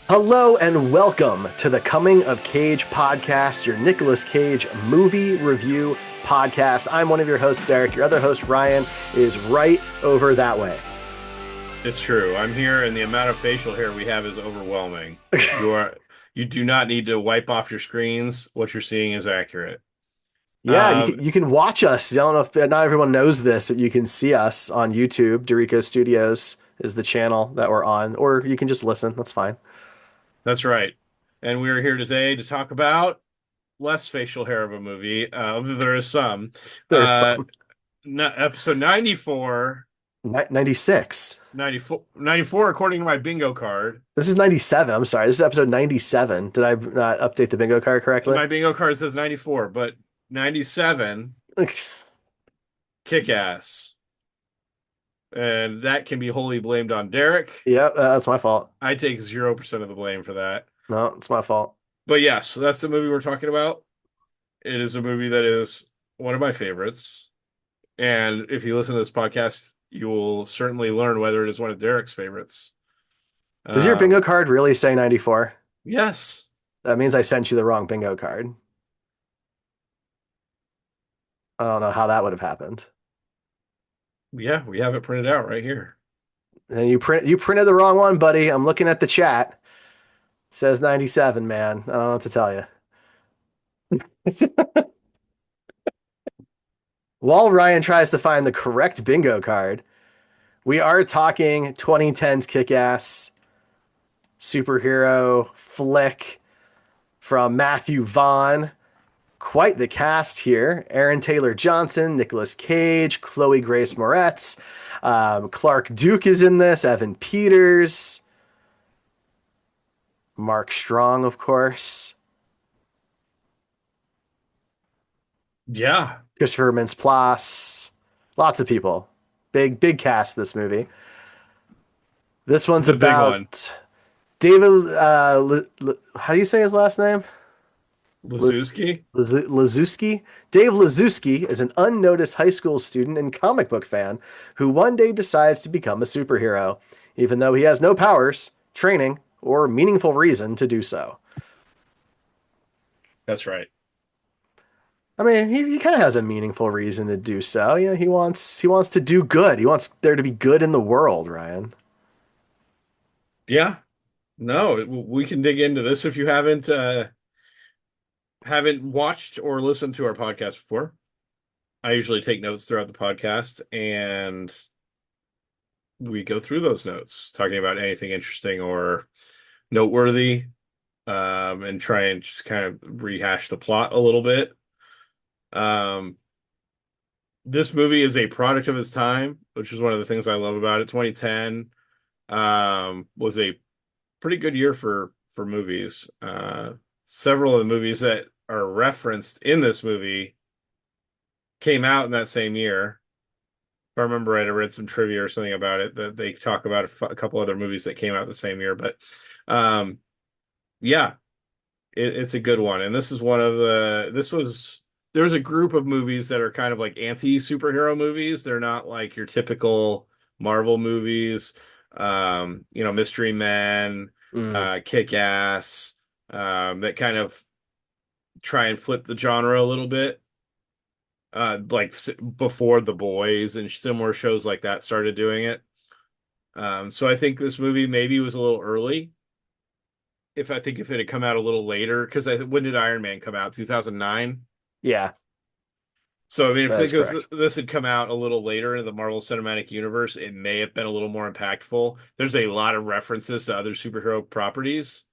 Hello and welcome to the Coming of Cage podcast, your Nicolas Cage movie review podcast. I'm one of your hosts, Derek. Your other host, Ryan, is right over that way. It's true. I'm here, and the amount of facial hair we have is overwhelming. You do not need to wipe off your screens. What you're seeing is accurate. Yeah, Um, you can watch us. I don't know if not everyone knows this, that you can see us on YouTube. Derrico Studios is the channel that we're on, or you can just listen. That's fine. that's right. And we're here today to talk about less facial hair of a movie. There is some. There's Uh, some. Episode 94, 96. 94, 94, according to my bingo card. This is 97. I'm sorry. This is episode 97. Did I not update the bingo card correctly? My bingo card says 94, but 97, kick-ass. And that can be wholly blamed on Derek. Yeah, that's my fault. I take 0% of the blame for that. No, it's my fault. But yes, that's the movie we're talking about. It is a movie that is one of my favorites. And if you listen to this podcast, you will certainly learn whether it is one of Derek's favorites. Does your bingo card really say 94? Yes. That means I sent you the wrong bingo card. I don't know how that would have happened. Yeah, we have it printed out right here. And you printed the wrong one, buddy. I'm looking at the chat. It says 97, man. I don't know what to tell you. While Ryan tries to find the correct bingo card, we are talking 2010's kick-ass superhero flick from Matthew Vaughn. Quite the cast here. Aaron Taylor Johnson, Nicolas Cage, Chloe Grace Moretz, Clark Duke is in this, Evan Peters, Mark Strong, of course, Yeah, Christopher Mintz-Plasse, lots of people. Big cast this movie. This one's the big one. about David. How do you say his last name? Lazuski? Lazuski? Dave Lazuski is an unnoticed high school student and comic book fan who one day decides to become a superhero, even though he has no powers, training, or meaningful reason to do so. That's right. I mean, he kind of has a meaningful reason to do so. You know, he wants to do good. He wants there to be good in the world, Ryan. Yeah. No, we can dig into this if you haven't watched or listened to our podcast before. I usually take notes throughout the podcast, and we go through those notes, talking about anything interesting or noteworthy, and try and just kind of rehash the plot a little bit. Um, this movie is a product of its time, which is one of the things I love about it. 2010 was a pretty good year for movies. Several of the movies that are referenced in this movie came out in that same year. If I remember right, I read some trivia or something about it that they talk about a couple other movies that came out the same year. But yeah, it's a good one. And this is there's a group of movies that are kind of like anti-superhero movies. They're not like your typical Marvel movies. Mystery Men, Mm. Kick-Ass, that kind of try and flip the genre a little bit. Like before The Boys and similar shows like that started doing it. So I think this movie maybe was a little early. If it had come out a little later, because when did Iron Man come out? 2009. Yeah, So I mean, that is correct. this had come out a little later in the Marvel Cinematic Universe, it may have been a little more impactful. There's a lot of references to other superhero properties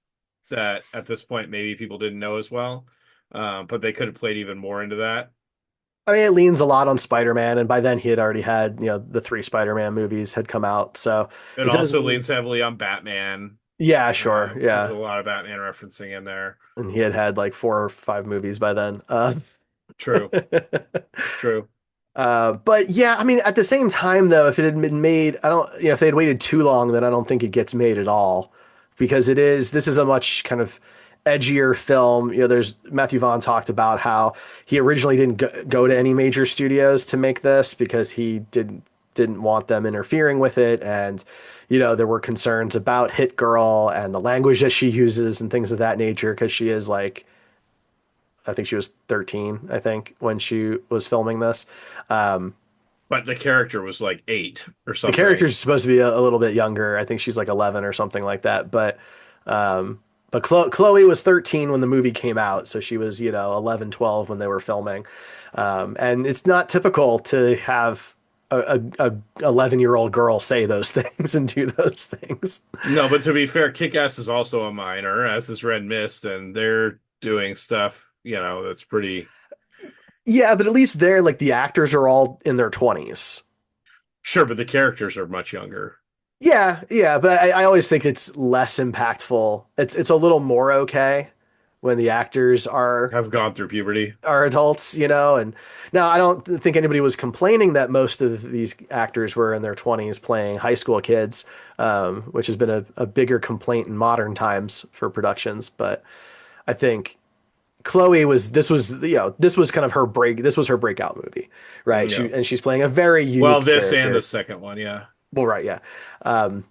that at this point maybe people didn't know as well, but they could have played even more into that. I mean, it leans a lot on Spider-Man, and by then he had already had, the three Spider-Man movies had come out, so It it does also lean. leans heavily on Batman. Yeah, sure, There's yeah, a lot of Batman referencing in there. and he had had like 4 or 5 movies by then. True, true. But yeah, I mean, at the same time, though, if it had been made, I don't, if they had waited too long, then I don't think it gets made at all, because this is a much kind of edgier film. There's Matthew Vaughn talked about how he originally didn't go to any major studios to make this because he didn't didn't want them interfering with it, and there were concerns about Hit Girl and the language that she uses and things of that nature because she is like, I think she was 13, I think, when she was filming this. Um, But the character was like 8 or the something. character's supposed to be a little bit younger. I think she's like 11 or something like that. Um, but Chloe was 13 when the movie came out, so she was 11, 12 when they were filming. And it's not typical to have a 11-year-old girl say those things and do those things. No, but to be fair, Kick-Ass is also a minor, as is Red Mist, and they're doing stuff, that's pretty Yeah, but at least there, like the actors are all in their 20s. sure, but the characters are much younger. Yeah, yeah, but I always think it's less impactful. It's a little more okay when the actors Have gone through puberty. are adults, and now I don't think anybody was complaining that most of these actors were in their 20s playing high school kids, which has been a bigger complaint in modern times for productions. But I think Chloe this was kind of her this was her breakout movie, right? Yeah. She's playing a very Well, unique this and the character. second one, yeah. Well, right, yeah. Um,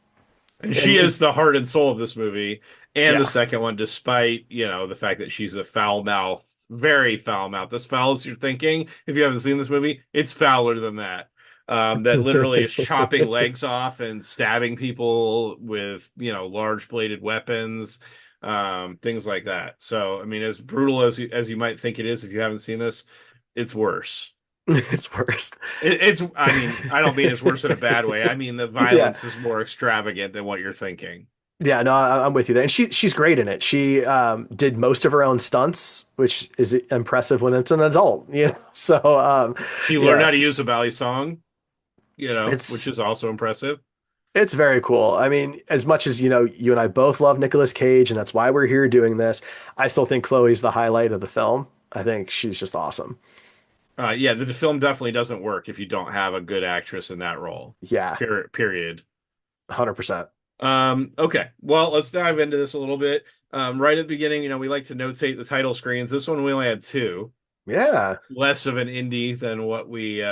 And she and is the heart and soul of this movie. And the yeah, second one, despite, the fact that she's a foul mouth, very foul mouth. As foul as you're thinking, if you haven't seen this movie, it's fouler than that. That literally is chopping legs off and stabbing people with, large bladed weapons, things like that. So, I mean, as brutal as you might think it is, if you haven't seen this, it's worse. it's worse. I mean, I don't mean it's worse in a bad way. I mean, the Yeah. violence is more extravagant than what you're thinking. Yeah, no, I'm with you there. And she's great in it. She did most of her own stunts, which is impressive when it's an adult, So She learned yeah, how to use a Valley song, which it's is also impressive. it's very cool. I mean, as much as you and I both love Nicolas Cage, and that's why we're here doing this, I still think Chloe's the highlight of the film. I think she's just awesome. Yeah, the film definitely doesn't work if you don't have a good actress in that role. Yeah, Period. 100%. Okay, well, let's dive into this a little bit. Right at the beginning, we like to notate the title screens. This one we only had 2, Yeah. less of an indie than what we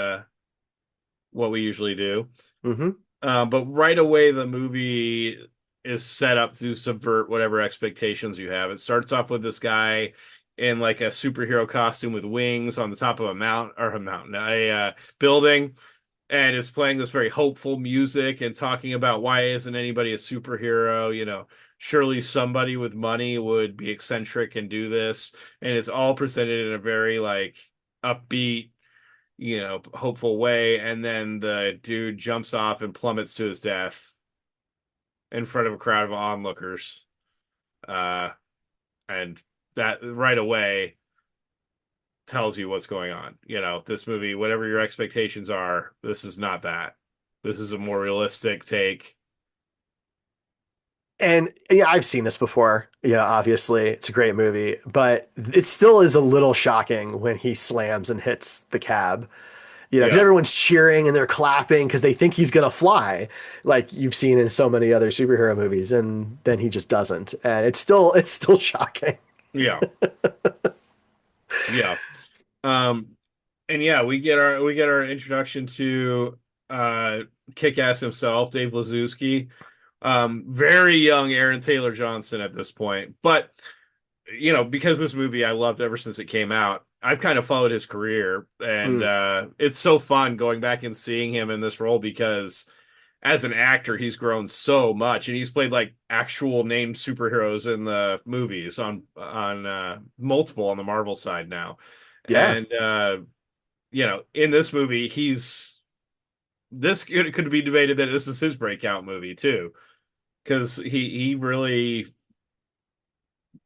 usually do. Hmm. But right away, the movie is set up to subvert whatever expectations you have. It starts off with this guy in like a superhero costume with wings on the top of a building, and is playing this very hopeful music and talking about why isn't anybody a superhero? Surely somebody with money would be eccentric and do this. And it's all presented in a very like upbeat, hopeful way. And then the dude jumps off and plummets to his death in front of a crowd of onlookers. Uh, and that right away tells you what's going on. This movie, whatever your expectations are, this is not that. This is a more realistic take. And yeah, I've seen this before. Yeah, obviously, it's a great movie, but it still is a little shocking when he slams and hits the cab. Because Yeah. everyone's cheering and they're clapping because they think he's gonna fly, like you've seen in so many other superhero movies, and then he just doesn't, and it's still shocking. Yeah. Yeah. Um and yeah, we get our introduction to uh Kick-Ass himself, Dave Lazowski. Very young Aaron Taylor Johnson at this point. But because this movie I loved ever since it came out, I've kind of followed his career, and Mm, it's so fun going back and seeing him in this role because as an actor, he's grown so much, and he's played like actual named superheroes in the movies on multiple on the Marvel side now. yeah, And in this movie, this could be debated that this is his breakout movie too, because he really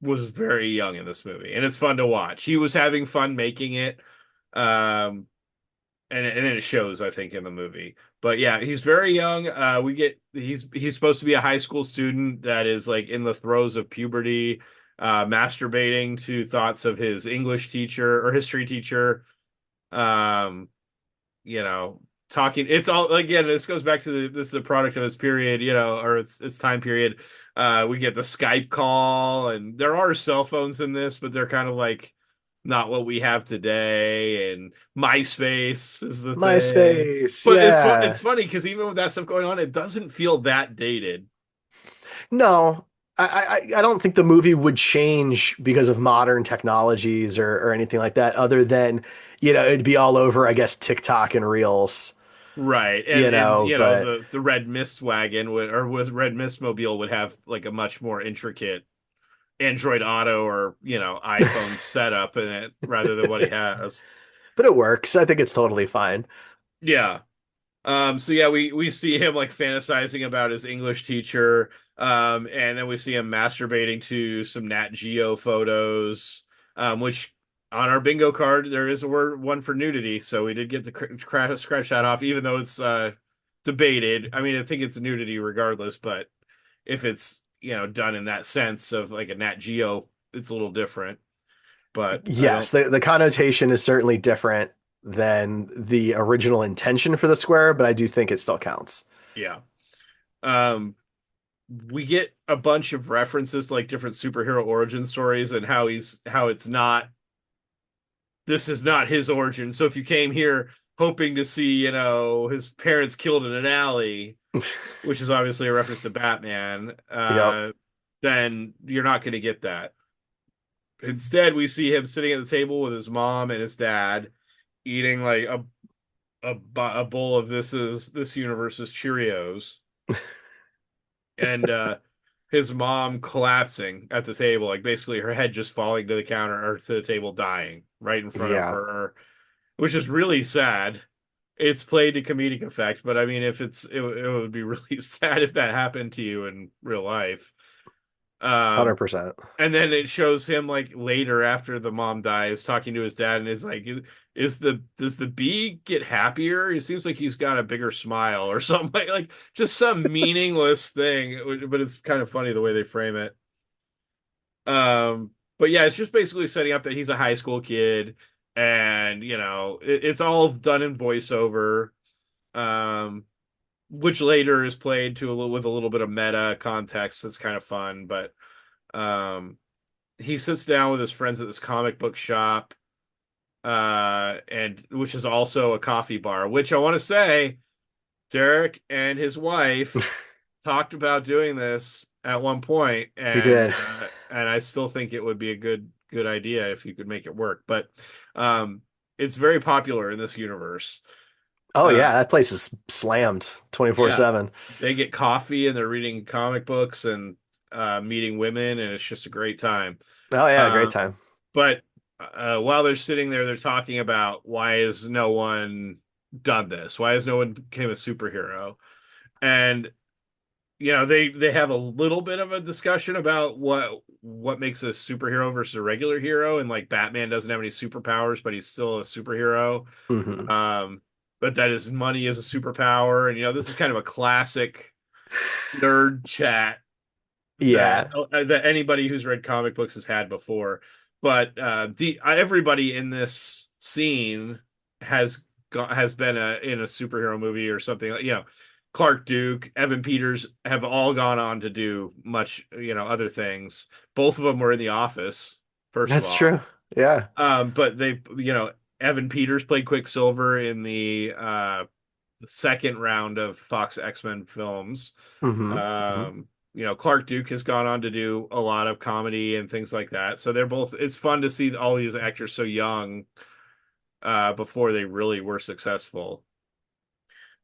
was very young in this movie, and it's fun to watch. He was having fun making it, um, and it shows, I think, in the movie. But yeah, he's very young. He's supposed to be a high school student that is like in the throes of puberty, masturbating to thoughts of his English teacher or history teacher. Um, talking. It's all again. This goes back to this is a product of its period, or its time period. We get the Skype call, and there are cell phones in this, but they're kind of like not what we have today, and MySpace is the thing. MySpace, But yeah. it's funny because even with that stuff going on, it doesn't feel that dated. No, I don't think the movie would change because of modern technologies or anything like that, other than, it'd be all over, I guess, TikTok and Reels, Right. And you know, but the Red Mist wagon would, or was Red Mist mobile, would have like a much more intricate Android Auto or, iPhone setup in it rather than what he has. but it works. I think it's totally fine. Yeah. So yeah, we see him like fantasizing about his English teacher. And then we see him masturbating to some Nat Geo photos, which on our bingo card there is a word one for nudity, so we did get to scratch that off, even though it's debated. I mean, I think it's nudity regardless, but if it's done in that sense of like a Nat Geo, it's a little different. But I Yes, don't, the connotation is certainly different than the original intention for the square, but I do think it still counts. yeah. Um, we get a bunch of references to like different superhero origin stories and how it's not, this is not his origin. So if you came here hoping to see, his parents killed in an alley, which is obviously a reference to Batman, Yep. then you're not going to get that. Instead, we see him sitting at the table with his mom and his dad, eating like a bowl of this universe's Cheerios, and his mom collapsing at the table, like basically her head just falling to the counter or to the table, dying right in front of Yeah. her, which is really sad. It's played to comedic effect, but I mean, if it would be really sad if that happened to you in real life. Um, 100%. and then it shows him like later after the mom dies talking to his dad and is like, does the bee get happier? It seems like he's got a bigger smile or something, like just some meaningless thing, but it's kind of funny the way they frame it. But yeah, it's just basically setting up that he's a high school kid, and it's all done in voiceover, um which later is played to a little with a little bit of meta context that's kind of fun. But um he sits down with his friends at this comic book shop, and which is also a coffee bar, which I want to say Derek and his wife talked about doing this at one point, We did. and I still think it would be a good idea if you could make it work. But it's very popular in this universe. Oh uh yeah, that place is slammed yeah, 24/7. they get coffee and they're reading comic books and meeting women, and it's just a great time. Oh yeah, great Um, time. but while they're sitting there, they're talking about why has no one done this? Why has no one became a superhero? And they have a little bit of a discussion about what makes a superhero versus a regular hero, and like Batman doesn't have any superpowers, but he's still a superhero. Hmm. Um, but that his money is a superpower, and this is kind of a classic nerd chat that Yeah. that anybody who's read comic books has had before. But the everybody in this scene has been in a superhero movie or something. Clark Duke, Evan Peters have all gone on to do much, other things. Both of them were in The Office, first of That's all. true. Yeah. But Evan Peters played Quicksilver in the second round of Fox X-Men films. Hmm. Hmm. Um, Clark Duke has gone on to do a lot of comedy and things like that. So they're both, it's fun to see all these actors so young, before they really were successful.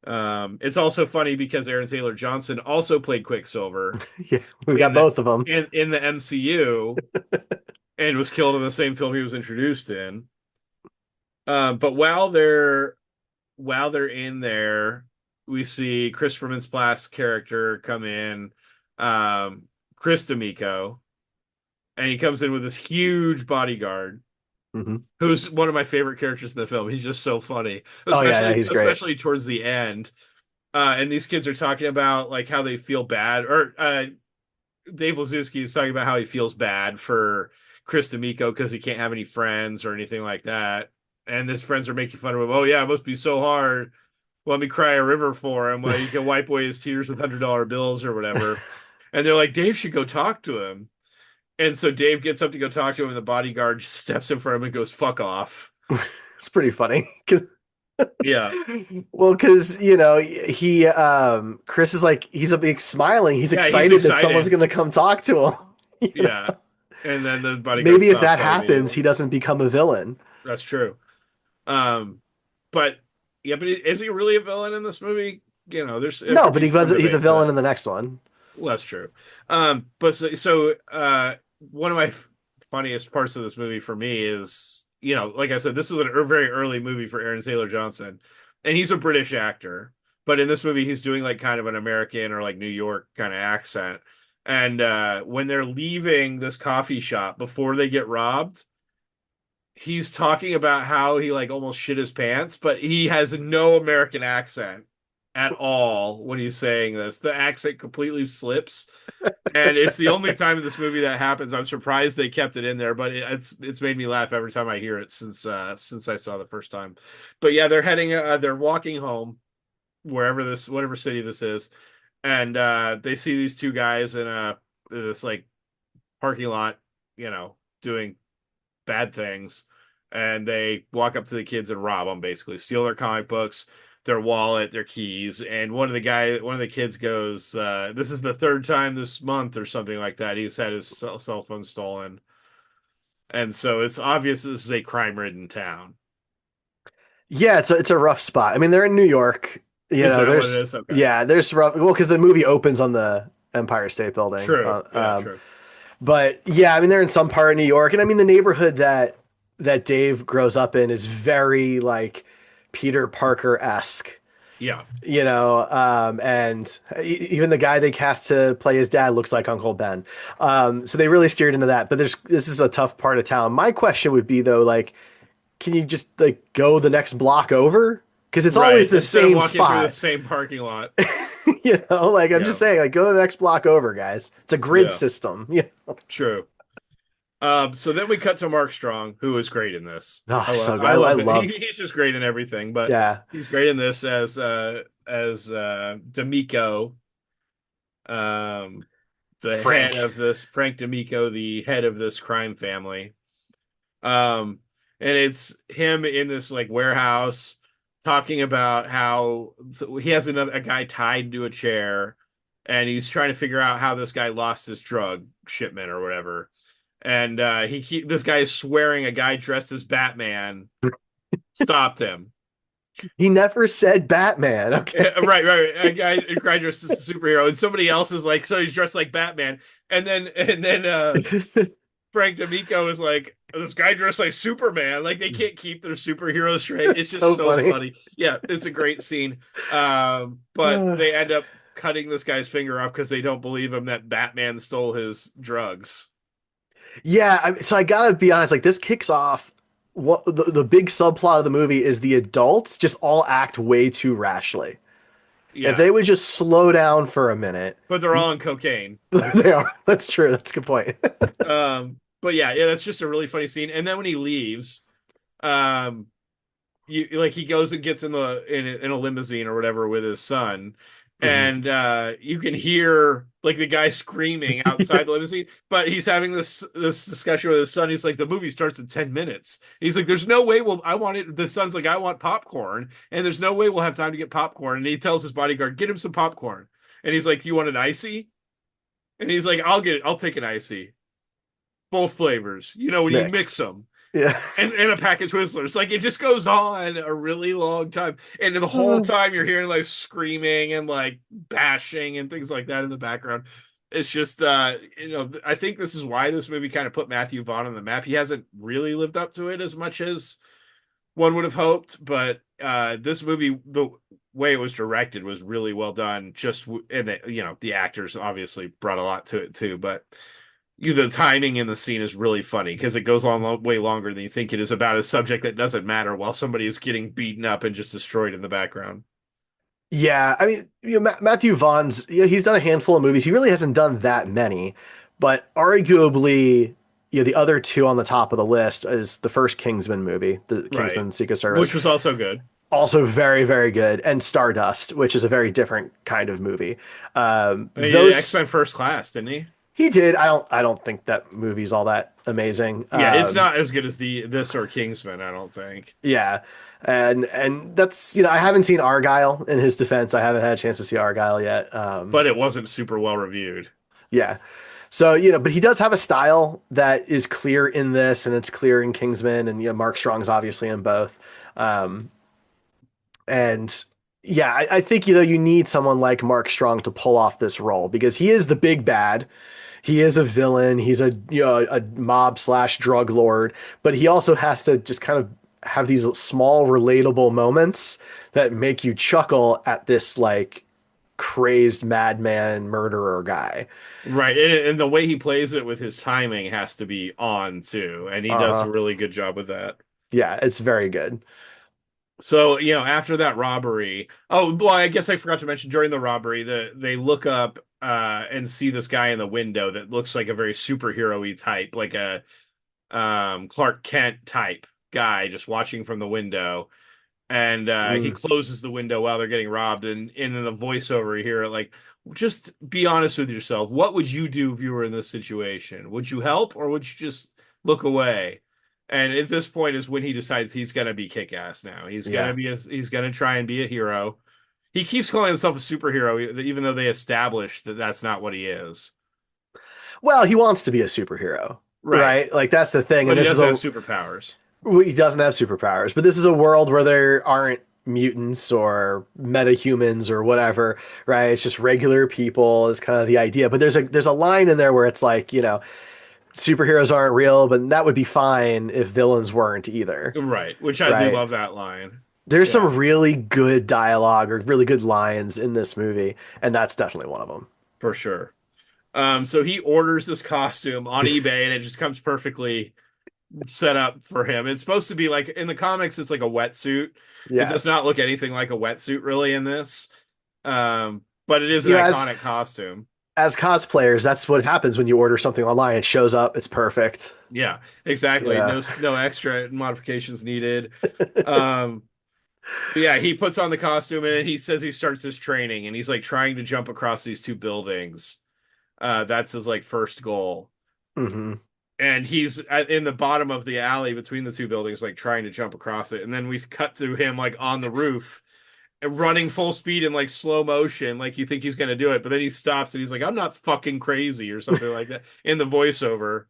It's also funny because Aaron Taylor Johnson also played Quicksilver Yeah, we've in got the both of them. in the MCU and was killed in the same film he was introduced in. But while they're in there, we see Christopher Mintz-Plasse character come in, Chris D'Amico, and he comes in with this huge bodyguard, Hmm. who's one of my favorite characters in the film. He's just so funny, Oh yeah, yeah, especially he's great. especially towards the end. And these kids are talking about like how they feel bad, or Dave Lazowski is talking about how he feels bad for Chris D'Amico because he can't have any friends or anything like that. And his friends are making fun of him. Oh yeah, it must be so hard. Let me cry a river for him. Well, you can wipe away his tears with $100 bills or whatever. And they're like, Dave should go talk to him. And so Dave gets up to go talk to him, and the bodyguard just steps in front of him and goes, "Fuck off." It's pretty funny. 'Cause- Yeah, well, because he Chris is like he's a big smiling. He's yeah, he's excited that someone's excited. gonna come talk to him. Yeah, and then the bodyguard Maybe if stops that that happens, immediately. he doesn't become a villain. That's true. Um, but yeah, but is he really a villain in this movie? There's No, could but be some he's a debate to villain that. in the next one. Well, that's true. But one of my funniest parts of this movie for me is, like I said, this is a very early movie for Aaron Taylor Johnson, and he's a British actor. But in this movie, he's doing like kind of an American or like New York kind of accent. And when they're leaving this coffee shop before they get robbed, he's talking about how he like almost shit his pants, but he has no American accent at all when he's saying this. The accent completely slips, and it's the only time in this movie that happens. I'm surprised they kept it in there, but it's made me laugh every time I hear it since I saw the first time. But yeah, they're walking home whatever city this is, and they see these two guys in this like parking lot, doing bad things, and they walk up to the kids and rob them, basically steal their comic books, their wallet, their keys. And one of the kids goes, "This is the third time this month," or something like that. He's had his cell phone stolen, and so it's obvious this is a crime-ridden town. Yeah, it's a rough spot. I mean, they're in New York. Is that what it There's is? Okay, yeah, there's rough. Well, because the movie opens on the Empire State Building. true. Yeah, true. But yeah, I mean, they're in some part of New York, and I mean, the neighborhood that Dave grows up in is very like Peter Parker-esque. Yeah, And even the guy they cast to play his dad looks like Uncle Ben. So they really steered into that. But this is a tough part of town. My question would be though, like, can you just like go the next block over? Because it's right. always the Instead of same walking through the spot. same parking lot. Like I'm Yeah, just saying, like go to the next block over, guys. It's a grid yeah, system. Yeah. true. So then we cut to Mark Strong, who is great in this. Oh, so good. I I love it. love. He's just great in everything, but Yeah. he's great in this as D'Amico, um, the head Frank. of this Frank D'Amico, the head of this crime family. Um, and it's him in this like warehouse talking about how he has a guy tied to a chair, and he's trying to figure out how this guy lost his drug shipment or whatever. And this guy is swearing a guy dressed as Batman stopped him. He never said Batman. Okay. Right. A guy dressed as a superhero, and somebody else is like, so he's dressed like Batman. And then Frank D'Amico is like, this guy dressed like Superman. Like they can't keep their superhero straight. It's just So so funny. funny. Yeah, it's a great scene. But they end up cutting this guy's finger off because they don't believe him that Batman stole his drugs. Yeah, so I gotta be honest. Like this kicks off. What the big subplot of the movie is the adults just all act way too rashly. If Yeah, they would just slow down for a minute, but they're all on cocaine. they are. That's true. That's a good point. But yeah, that's just a really funny scene. And then when he leaves, um, he goes and gets in a limousine or whatever with his son, Mhm. and you can hear like the guy screaming outside the limousine, but he's having this discussion with his son. He's like, the movie starts in 10 minutes. He's like, there's no way I want it. The son's like, I want popcorn, and there's no way we'll have time to get popcorn. And he tells his bodyguard, get him some popcorn. And he's like, do you want an icy? And he's like, I'll take an icy, both flavors, when you mix Mixed. them. Yeah. And a pack of Twizzlers. Like it just goes on a really long time. And the whole time you're hearing like screaming and like bashing and things like that in the background. It's just I think this is why this movie kind of put Matthew Vaughn on the map. He hasn't really lived up to it as much as one would have hoped, but this movie, the way it was directed was really well done. And the actors obviously brought a lot to it too, but the timing in the scene is really funny because it goes on way longer than you think it is about a subject that doesn't matter while somebody is getting beaten up and just destroyed in the background. Yeah, I mean, Matthew Vaughn's, he's done a handful of movies. He really hasn't done that many, but arguably, the other two on the top of the list is the first Kingsman movie, the Right. Kingsman Secret Service, Which was also good. also very, very good, and Stardust, which is a very different kind of movie. He did Those X-Men First Class, didn't he? He did. I don't think that movie's all that amazing. Yeah, it's not as good as this or Kingsman, I don't think. Yeah. And that's, I haven't seen Argyle. In his defense, I haven't had a chance to see Argyle yet. But it wasn't super well reviewed. Yeah. So, but he does have a style that is clear in this, and it's clear in Kingsman, and Mark Strong's obviously in both. Um, and yeah, I think you need someone like Mark Strong to pull off this role because he is the big bad. He is a villain. He's a mob slash drug lord, but he also has to just kind of have these small relatable moments that make you chuckle at this like crazed madman murderer guy. Right. And the way he plays it with his timing has to be on too. And he does a Uh-huh. really good job with that. Yeah, it's very good. So, after that robbery, oh, well, I guess I forgot to mention during the robbery that they look up and see this guy in the window that looks like a very superhero-y type, like a Clark Kent type guy just watching from the window. And he Mm, closes the window while they're getting robbed. And in the voiceover, you hear it like, just be honest with yourself. What would you do if you were in this situation? Would you help or would you just look away? And at this point is when he decides he's gonna be kick-ass now. yeah. He's gonna try and be a hero. He keeps calling himself a superhero, even though they established that that's not what he is. Well, he wants to be a superhero, Right. right? Like that's the thing. But And he this is doesn't have a superpowers. he doesn't have superpowers, but this is a world where there aren't mutants or metahumans or whatever, right? It's just regular people is kind of the idea. But there's a line in there where it's like, superheroes aren't real, but that would be fine if villains weren't either, Right. Which I do right? love that line. There's Yeah, some really good dialogue or really good lines in this movie, and that's definitely one of them. for sure. So he orders this costume on eBay and it just comes perfectly set up for him. It's supposed to be like in the comics, it's like a wetsuit. It Yeah. does not look anything like a wetsuit really in this. But it is an You know, as iconic costume. as cosplayers, that's what happens when you order something online. It shows up, it's perfect. Yeah, exactly. Yeah. No extra modifications needed. Um, but yeah, he puts on the costume and then he says he starts his training and he's like trying to jump across these two buildings. That's his like first goal. Hmm. And he's in the bottom of the alley between the two buildings, like trying to jump across it. And then we cut to him like on the roof, running full speed in like slow motion, like you think he's gonna do it, but then he stops and he's like, "I'm not fucking crazy" or something like that in the voiceover.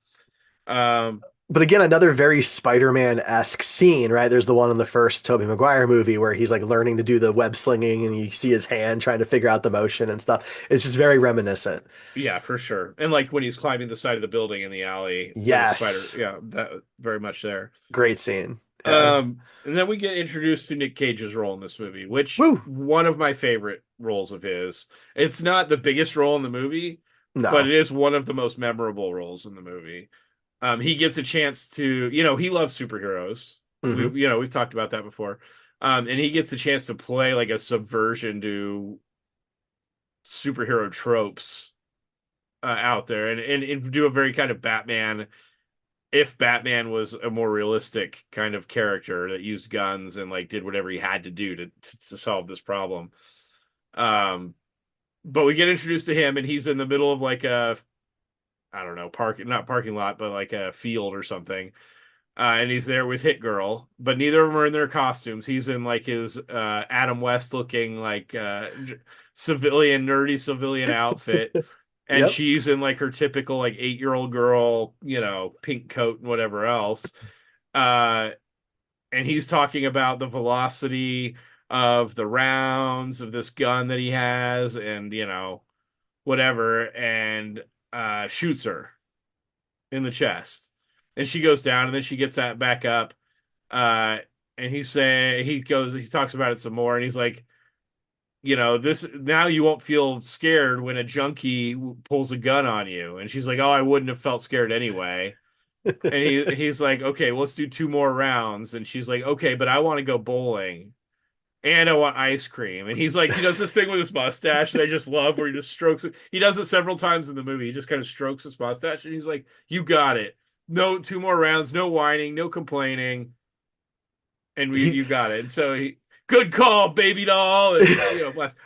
Um, But again, another very Spider-Man-esque scene, right? There's the one in the first Tobey Maguire movie where he's like learning to do the web slinging and you see his hand trying to figure out the motion and stuff. It's just very reminiscent. yeah, for sure. And like when he's climbing the side of the building in the alley with a spider, Yes. yeah, that very much there. Great scene. Yeah. And then we get introduced to Nick Cage's role in this movie, which Woo. one of my favorite roles of his. It's not the biggest role in the movie, but No. it is one of the most memorable roles in the movie. He gets a chance to, he loves superheroes. Hmm. We've talked about that before. And he gets the chance to play like a subversion to superhero tropes out there and do a very kind of Batman if Batman was a more realistic kind of character that used guns and like did whatever he had to do to solve this problem. Um, but we get introduced to him and he's in the middle of like a I don't know not parking lot but like a field or something. And he's there with Hit Girl, but neither of them are in their costumes. He's in like his Adam West looking like nerdy civilian outfit and Yep. she's in like her typical like 8-year-old girl, pink coat and whatever else. Uh, and he's talking about the velocity of the rounds of this gun that he has, and whatever, and shoots her in the chest, and she goes down, and then she gets that back up. Uh, and he talks about it some more, and he's like, this now you won't feel scared when a junkie pulls a gun on you. And she's like, oh, I wouldn't have felt scared anyway. And he's like, okay, well, let's do 2 more rounds. And she's like, okay, but I want to go bowling and I want ice cream. And he's like, he does this thing with his mustache that I just love where he just strokes it. He does it several times in the movie. He just kind of strokes his mustache and he's like, you got it. No, 2 more rounds, no whining, no complaining. And He you got it. And so good call, baby doll. And,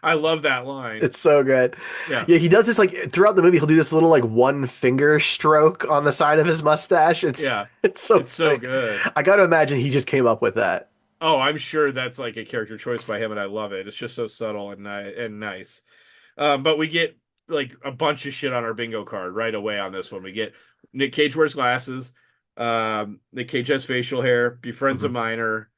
I love that line. It's so good. Yeah. Yeah, he does this like throughout the movie. He'll do this little like one finger stroke on the side of his mustache. It's Yeah. it's so It's so funny. good. I got to imagine he just came up with that. Oh, I'm sure that's like a character choice by him, and I love it. It's just so subtle and nice. But we get like a bunch of shit on our bingo card right away on this one. We get Nick Cage wears glasses. Nick Cage has facial hair. Befriends a Mhm. minor.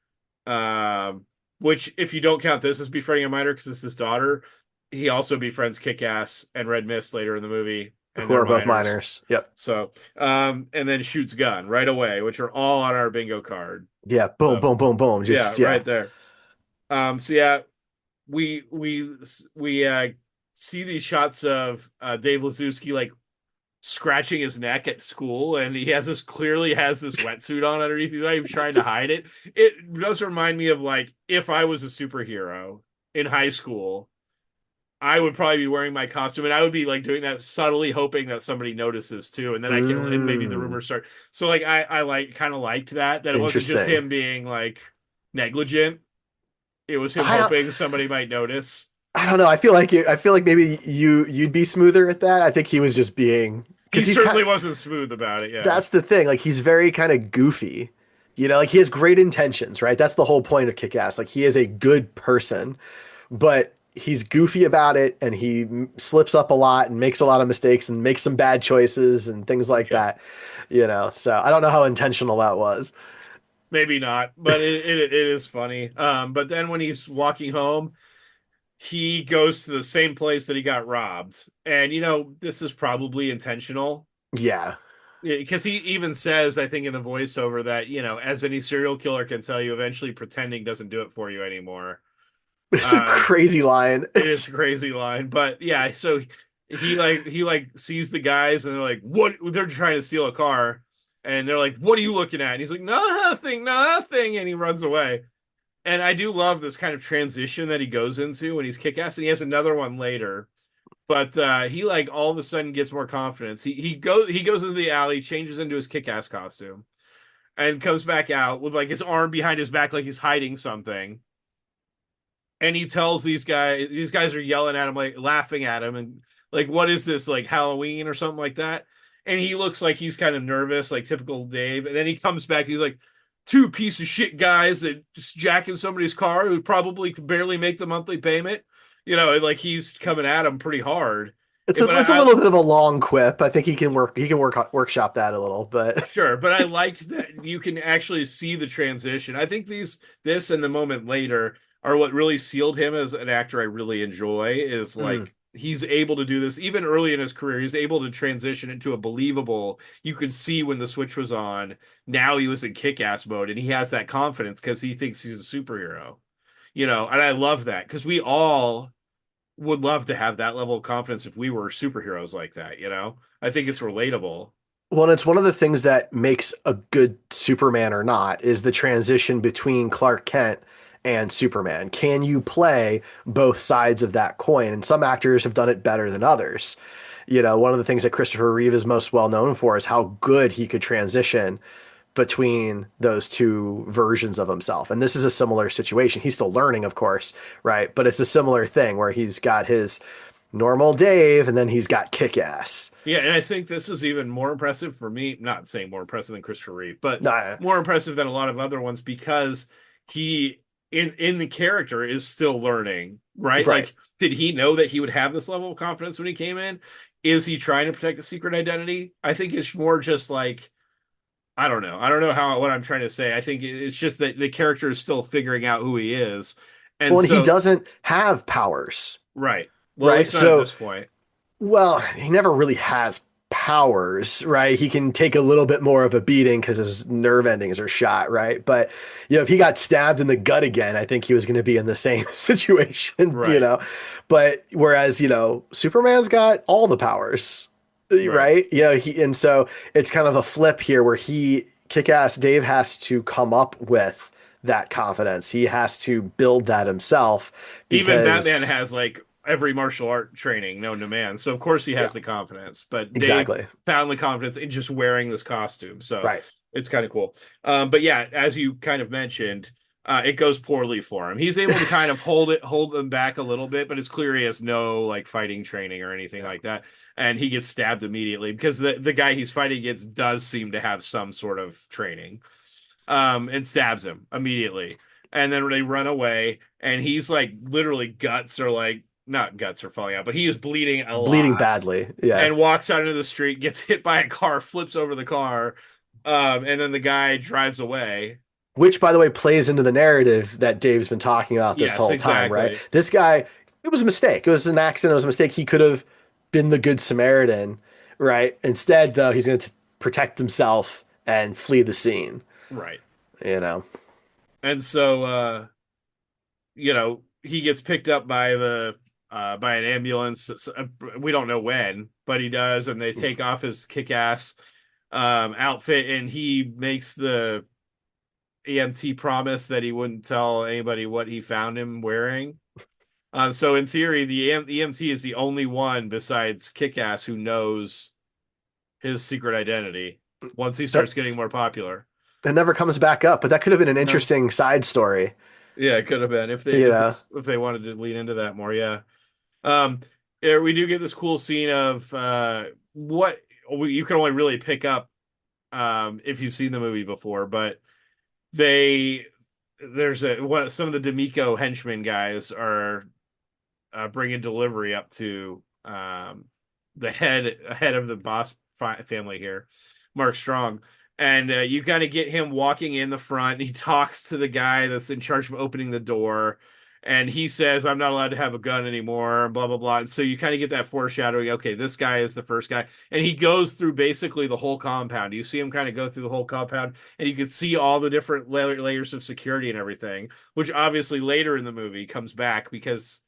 Which, if you don't count this as befriending a minor because it's his daughter, he also befriends Kick-Ass and Red Mist later in the movie, and Who they're are both minors. minors. Yep. So, and then shoots gun right away, which are all on our bingo card. Yeah. Boom, So, boom, boom, boom. yeah, Just yeah. right there. So yeah, we see these shots of Dave Lazuski like scratching his neck at school, and he clearly has this wetsuit on underneath. He's not even trying to hide it. It does remind me of like if I was a superhero in high school, I would probably be wearing my costume, and I would be like doing that subtly, hoping that somebody notices too, and then and maybe the Mm, rumors start. So like I like kind of liked that it wasn't just interesting. him being like negligent. It was him I hoping somebody might notice. I don't know. I feel like maybe you'd be smoother at that. I think he was just being He because he's kind. certainly wasn't smooth about it. Yeah. That's the thing. Like he's very kind of goofy. You know, like he has great intentions, right? That's the whole point of Kick-Ass. Like he is a good person, but he's goofy about it and he slips up a lot and makes a lot of mistakes and makes some bad choices and things like Yeah. that. You know, so I don't know how intentional that was. Maybe not, but it is funny. But then when he's walking home, he goes to the same place that he got robbed. And this is probably intentional. Yeah. Because he even says, I think in the voiceover that, as any serial killer can tell you, eventually pretending doesn't do it for you anymore. It's a Um, crazy line. It is a crazy line, but yeah. So he sees the guys, and they're like, "What?" They're trying to steal a car, and they're like, "What are you looking at?" And he's like, "Nothing, nothing," and he runs away. And I do love this kind of transition that he goes into when he's kick-ass, and he has another one later. But he like all of a sudden gets more confidence. He goes into the alley, changes into his kick-ass costume, and comes back out with like his arm behind his back, like he's hiding something, and he tells these guys are yelling at him, like laughing at him, and like, what is this, like Halloween or something like that? And he looks like he's kind of nervous, like typical Dave. And then he comes back, and he's like, two piece of shit guys that just jacking somebody's car who probably could barely make the monthly payment. Like he's coming at him pretty hard. But It's a little bit of a long quip. I think he can workshop that a little, but sure, but I liked that you can actually see the transition. I think this and the moment later are what really sealed him as an actor I really enjoy, is mm, like he's able to do this even early in his career. He's able to transition into a believable, you could see when the switch was on. Now he was in kick-ass mode, and he has that confidence because he thinks he's a superhero. And I love that because we all would love to have that level of confidence if we were superheroes like that. I think it's relatable. well, it's one of the things that makes a good Superman or not is the transition between Clark Kent and Superman. Can you play both sides of that coin? And some actors have done it better than others. You know, one of the things that Christopher Reeve is most well known for is how good he could transition between those two versions of himself. And this is a similar situation. He's still learning, of course, right? But it's a similar thing where he's got his normal Dave and then he's got kick ass. Yeah, and I think this is even more impressive for me. Not saying more impressive than Christopher Reeve, but Nah, more impressive than a lot of other ones because he in the character is still learning, right? right. Like, did he know that he would have this level of confidence when he came in? Is he trying to protect a secret identity? I think it's more just like, I don't know. I don't know what I'm trying to say. I think it's just that the character is still figuring out who he is. And Well, and he so, doesn't have powers, right. Well, at right? least not at So this point. well, he never really has powers, right? He can take a little bit more of a beating because his nerve endings are shot, right? But if he got stabbed in the gut again, I think he was going to be in the same situation, Right. But whereas, Superman's got all the powers, Right. right? And so it's kind of a flip here where Kick-Ass Dave has to come up with that confidence. He has to build that himself Even Batman because has like every martial art training known to man. So of course he yeah, has the confidence. But Dave exactly. found the confidence in just wearing this costume. So Right. it's kind of cool. But yeah, as you kind of mentioned, it goes poorly for him. He's able to kind of hold them back a little bit, but it's clear he has no like fighting training or anything Yeah. like that. And he gets stabbed immediately because the guy he's fighting against does seem to have some sort of training. And stabs him immediately. And then they run away, and he's like literally guts are like not guts are falling out, but he is bleeding a Bleeding lot badly. Yeah. and walks out into the street, gets hit by a car, flips over the car, and then the guy drives away. Which, by the way, plays into the narrative that Dave's been talking about this Yes, whole time, right? exactly. This guy, it was a mistake. It was an accident. It was a mistake. He could have been the good Samaritan, right? Instead, though, he's going to protect himself and flee the scene, Right. you know? And so he gets picked up by an ambulance. We don't know when, but he does, and they take off his kick-ass outfit, and he makes the EMT promise that he wouldn't tell anybody what he found him wearing. So in theory, the EMT is the only one besides Kick-Ass who knows his secret identity once he That starts getting more popular. that never comes back up, but that could have been an No. interesting side story, Yeah, it could have been if they you if know? it's if they wanted to lean into that more. Yeah. Um, yeah, we do get this cool scene of what you can only really pick up if you've seen the movie before, but they there's some of the Derrico henchmen guys are bringing delivery up to the head of the boss family here, Mark Strong, and you kind of get him walking in the front. He talks to the guy that's in charge of opening the door, and he says, "I'm not allowed to have a gun anymore." Blah blah blah. And so you kind of get that foreshadowing. Okay, this guy is the first guy, and he goes through basically the whole compound. You see him kind of go through the whole compound, and you can see all the different layers of security and everything, which obviously later in the movie comes back because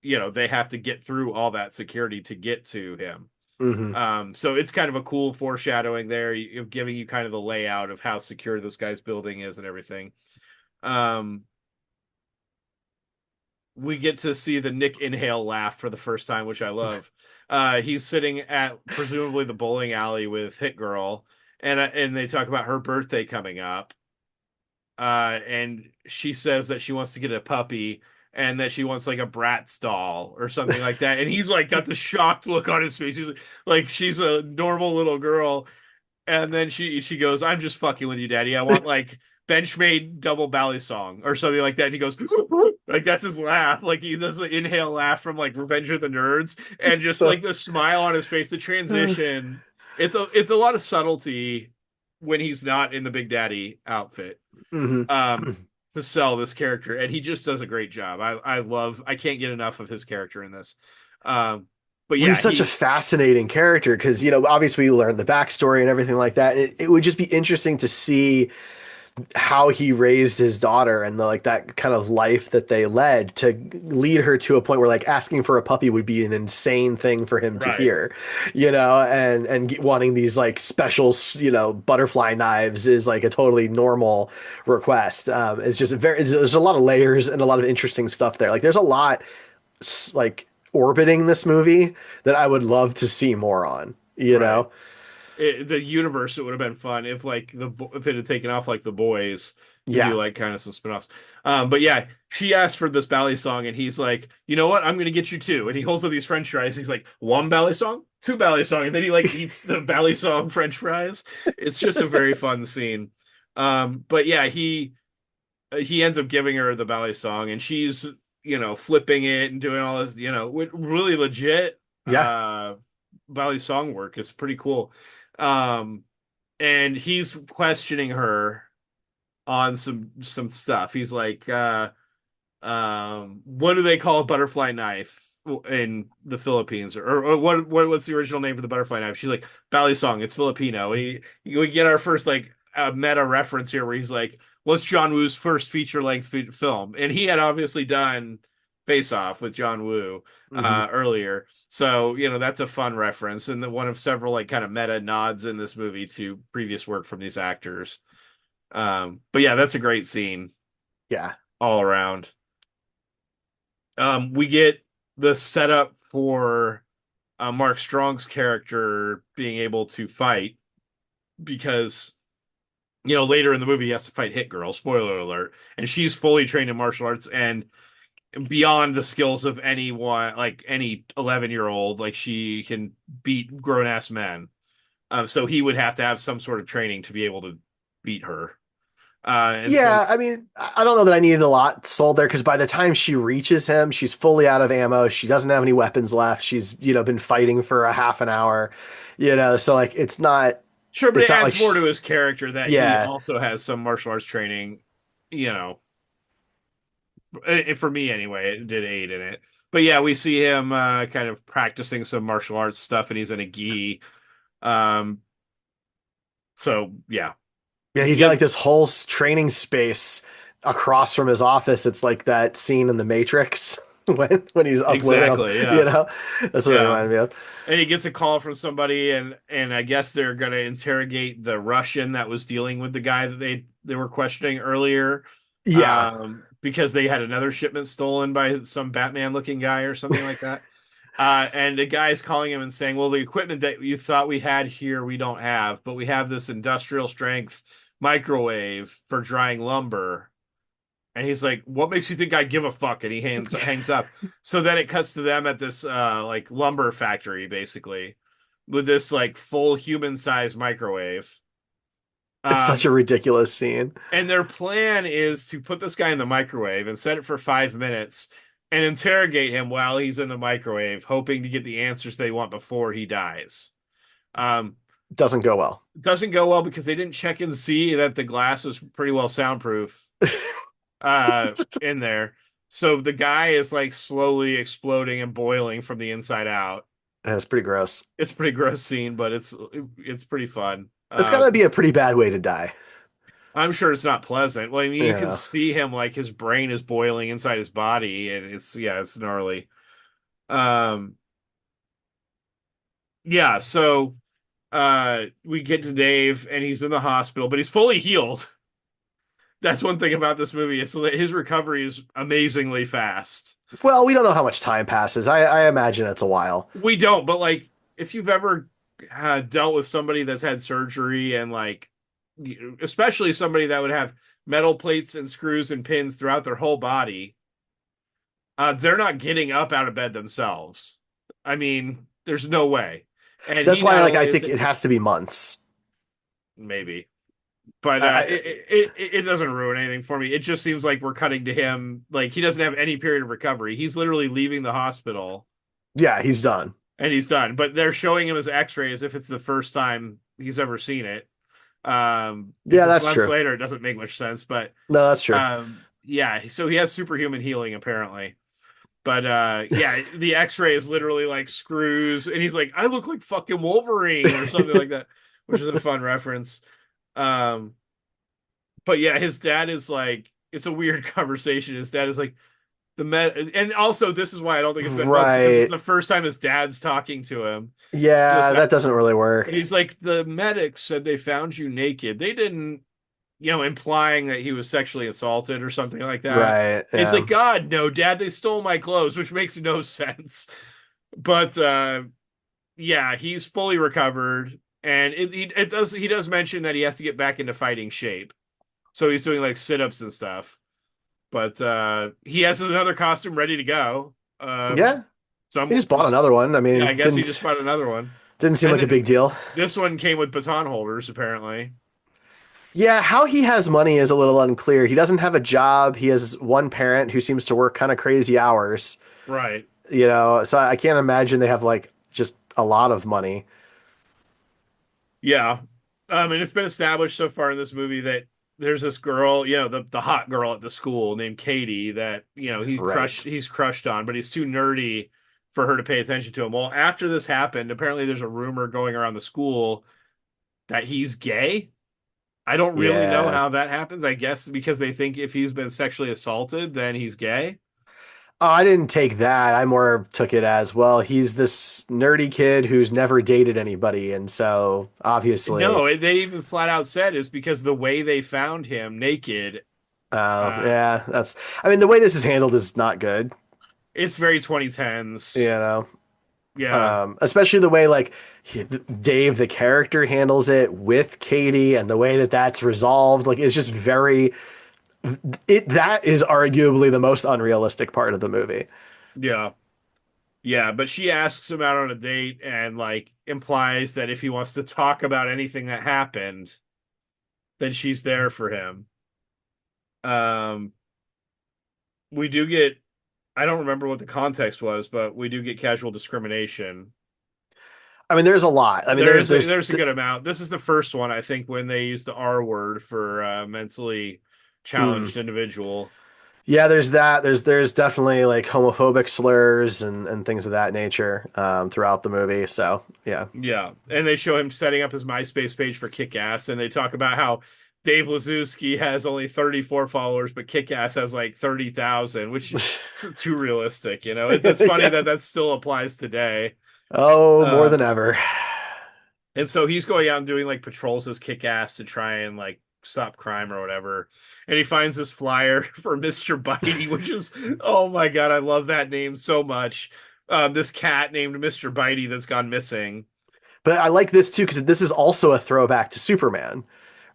they have to get through all that security to get to him. Hmm. So it's kind of a cool foreshadowing there, giving you kind of the layout of how secure this guy's building is and everything. Um, we get to see the Nick Inhale laugh for the first time, which I love. He's sitting at presumably the bowling alley with Hit Girl, and they talk about her birthday coming up. And she says that she wants to get a puppy and that she wants like a Bratz doll or something like that. And he's like got the shocked look on his face. He's like she's a normal little girl. And then she goes, "I'm just fucking with you, Daddy. I want like Benchmade double bally song or something like that." And he goes, like that's his laugh. Like he does the inhale laugh from like Revenge of the Nerds, and just So, like the smile on his face, the transition. It's a lot of subtlety when he's not in the Big Daddy outfit mhm. um to sell this character, and he just does a great job. I can't get enough of his character in this. Um but Well, yeah, he's such a fascinating character because, obviously we learned the backstory and everything like that. It would just be interesting to see how he raised his daughter and like that kind of life that they led to lead her to a point where like asking for a puppy would be an insane thing for him to right. hear, and wanting these like special, butterfly knives is like a totally normal request. It's just there's a lot of layers and a lot of interesting stuff there. Like there's a lot like orbiting this movie that I would love to see more on, you Right. know? The universe, it would have been fun if like if it had taken off like the boys to do Yeah. like kind of some spin-offs. But yeah, she asked for this ballet song, and he's like, "You know what? I'm gonna get you two." And he holds up these French fries. He's like, "One ballet song, two ballet song," and then he like eats the ballet song French fries. It's just a very fun scene. But yeah, he ends up giving her the ballet song, and she's flipping it and doing all this really legit Yeah. ballet song work. It's pretty cool. Um, and he's questioning her on some stuff. He's like, what do they call a butterfly knife in the Philippines, or what's the original name for the butterfly knife? She's like, ballet song. It's Filipino. And we get our first like meta reference here, where he's like, what's John Woo's first feature length film? And he had obviously done Face Off with John Woo Hmm. earlier. So, that's a fun reference, and one of several like kind of meta nods in this movie to previous work from these actors. But yeah, that's a great scene Yeah. all around. We get the setup for Mark Strong's character being able to fight because later in the movie, he has to fight Hit Girl, spoiler alert, and she's fully trained in martial arts and beyond the skills of anyone, like any 11-year-old, like she can beat grown ass men. So he would have to have some sort of training to be able to beat her. And so, Yeah, I mean, I don't know that I needed a lot sold there because by the time she reaches him, she's fully out of ammo. She doesn't have any weapons left. She's, been fighting for a half an hour, so like sure, but it it's not adds like more to his character that he yeah. also has some martial arts training, you know, for me anyway, it did aid in it. But yeah, we see him kind of practicing some martial arts stuff, and he's in a gi. Um, so yeah, Yeah, he he's got like gets this whole training space across from his office. It's like that scene in The Matrix when he's up living up, exactly, yeah, That's what it yeah. reminded me of. And he gets a call from somebody, and I guess they're going to interrogate the Russian that was dealing with the guy that they were questioning earlier, Yeah, because they had another shipment stolen by some Batman looking guy or something like that. And the guy's calling him and saying, "Well, the equipment that you thought we had here, we don't have, but we have this industrial strength microwave for drying lumber." And he's like, "What makes you think I give a fuck?" And he hangs up. So then it cuts to them at this like lumber factory, basically, with this like full human sized microwave. it's such Um, a ridiculous scene. and their plan is to put this guy in the microwave and set it for 5 minutes and interrogate him while he's in the microwave, hoping to get the answers they want before he dies. Um, Doesn't go well. doesn't go well because they didn't check and see that the glass was pretty well soundproof in there. So the guy is like slowly exploding and boiling from the inside out. It's pretty gross. It's a pretty gross scene, but it's pretty fun. It's gotta be a pretty bad way to die. I'm sure it's not pleasant. Well, I mean, you can Yeah, see him like his brain is boiling inside his body, and it's gnarly. Um, yeah. So we get to Dave, and he's in the hospital, but he's fully healed. That's one thing about this movie. It's his recovery is amazingly fast. well, we don't know how much time passes. I imagine it's a while. We don't, but like if you've ever dealt with somebody that's had surgery and like especially somebody that would have metal plates and screws and pins throughout their whole body, they're not getting up out of bed themselves. I mean, there's no way. And That's he why not like I only is think it has to be months. maybe, but I, it doesn't ruin anything for me. It just seems like we're cutting to him like he doesn't have any period of recovery. He's literally leaving the hospital yeah, he's done. and he's done. But they're showing him his X-ray as if it's the first time he's ever seen it. If Yeah, it's that's months true. later, it doesn't make much sense. But No, that's true. yeah, so he has superhuman healing apparently. But yeah, the X-ray is literally like screws, and he's like, "I look like fucking Wolverine" or something like that, which is a fun reference. Um, but yeah, his dad is like, it's a weird conversation. His dad is like, the med, and also this is why I don't think it's been months because it's Right. the first time his dad's talking to him. Just Yeah, that doesn't really and work. he's like, the medics said they found you naked. They didn't, implying that he was sexually assaulted or something like that. Right. And he's Yeah. like, God, no, Dad, they stole my clothes, which makes no sense. But yeah, he's fully recovered, and he does mention that he has to get back into fighting shape. So he's doing like sit-ups and stuff. But he has another costume ready to go. Yeah. He Some just from bought another one. I Yeah, mean, I guess he just bought another one. didn't seem And like a big deal. this one came with baton holders, apparently. Yeah, how he has money is a little unclear. He doesn't have a job. He has one parent who seems to work kind of crazy hours, Right. so I can't imagine they have like just a lot of money. Yeah. And it's been established so far in this movie that there's this girl, the hot girl at the school named Katie that, Right. he's crushed on, but he's too nerdy for her to pay attention to him. Well, after this happened, apparently there's a rumor going around the school that he's gay. I don't really know Yeah. how that happens. I guess because they think if he's been sexually assaulted, then he's gay. Oh, I didn't take that. I more took it as, well, he's this nerdy kid who's never dated anybody, and so obviously, No, they even flat out said is because the way they found him naked, uh, yeah, I mean, the way this is handled is not good, it's very you 2010s. know. Yeah. Especially the way like Dave the character handles it with Katie, and the way that that's resolved, like it's just very it that is arguably the most unrealistic part of the movie. Yeah. Yeah, but she asks him out on a date and like implies that if he wants to talk about anything that happened, then she's there for him. Um, we do get, I don't remember what the context was, but we do get casual discrimination. I mean, there's a lot. I mean, There's a good amount. This is the first one, I think, when they use the R word for mentally mm, challenged individual. yeah, there's that. There's definitely like homophobic slurs and things of that nature throughout the movie. So yeah, Yeah, and they show him setting up his MySpace page for Kick-Ass, and they talk about how Dave Lazowski has only 34 followers, but Kick-Ass has like 30,000, which is too realistic, you know? It's funny yeah. that that still applies today. Oh, more Uh, than ever. and so he's going out and doing like patrols as Kick-Ass to try and like stop crime or whatever. And he finds this flyer for Mr. Bitey, which is, oh my God, I love that name so much. This cat named Mr. Bitey that's gone missing. But I like this too because this is also a throwback to Superman,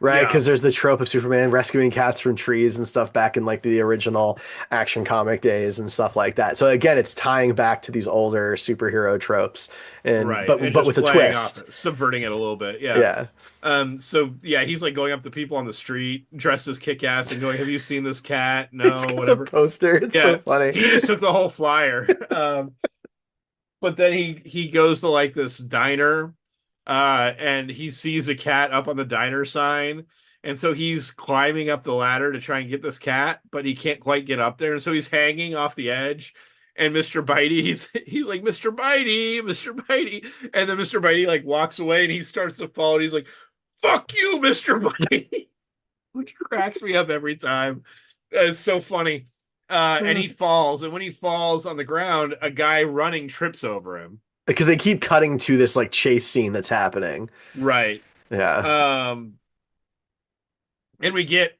right? Yeah. Because there's the trope of Superman rescuing cats from trees and stuff back in like the original Action comic days and stuff like that. So again, it's tying back to these older superhero tropes, and Right. And but just with a playing off twist. it, subverting it a little bit. Yeah. Yeah, So yeah, he's like going up to people on the street dressed as Kick-Ass and going, "Have you seen this cat?" he's No, got the whatever. poster. It's Yeah. so funny. He just took the whole flyer. But then he goes to like this diner, and he sees a cat up on the diner sign. And so he's climbing up the ladder to try and get this cat, but he can't quite get up there. And so he's hanging off the edge. And Mr. Bitey, he's like, Mr. Bitey, Mr. Bitey. And then Mr. Bitey like walks away and he starts to fall. And he's like, fuck you, Mr. Bitey. Which cracks me up every time. It's so funny. And he falls, and when he falls on the ground, a guy running trips over him. Because they keep cutting to this like chase scene that's happening. Right. Yeah. Um, and we get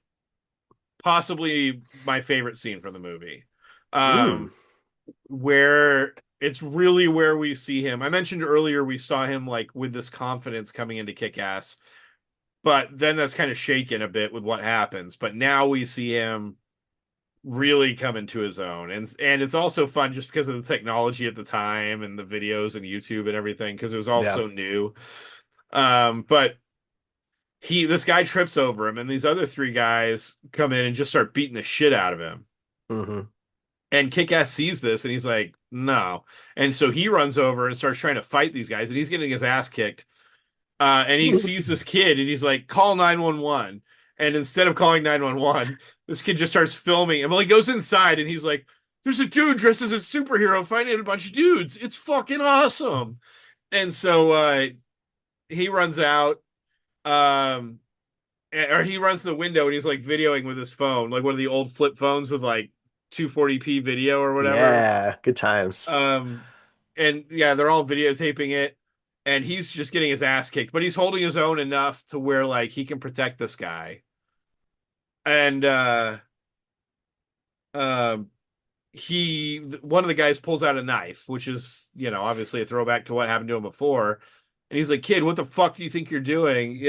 possibly my favorite scene from the movie. Mm. Um, where it's really where we see him. I mentioned earlier we saw him like with this confidence coming into Kick-Ass, but then that's kind of shaken a bit with what happens. But now we see him really come into his own, and it's also fun just because of the technology at the time and the videos and YouTube and everything because it was all Yeah. so new. But this guy trips over him, and these other three guys come in and just start beating the shit out of him. Hmm. And Kick-Ass sees this and he's like, no. And so he runs over and starts trying to fight these guys, and he's getting his ass kicked. And he sees this kid and he's like, call 911. And instead of calling 911, this kid just starts filming. And well, he goes inside and he's like, there's a dude dressed as a superhero fighting a bunch of dudes. It's fucking awesome. And so he runs out, um, or he runs to the window and he's like videoing with his phone, like one of the old flip phones with like 240p video or whatever. Yeah. Good times. Um, and yeah, they're all videotaping it, and he's just getting his ass kicked, but he's holding his own enough to where like he can protect this guy. And um, he one of the guys pulls out a knife, which is obviously a throwback to what happened to him before. And he's like, "Kid, what the fuck do you think you're doing?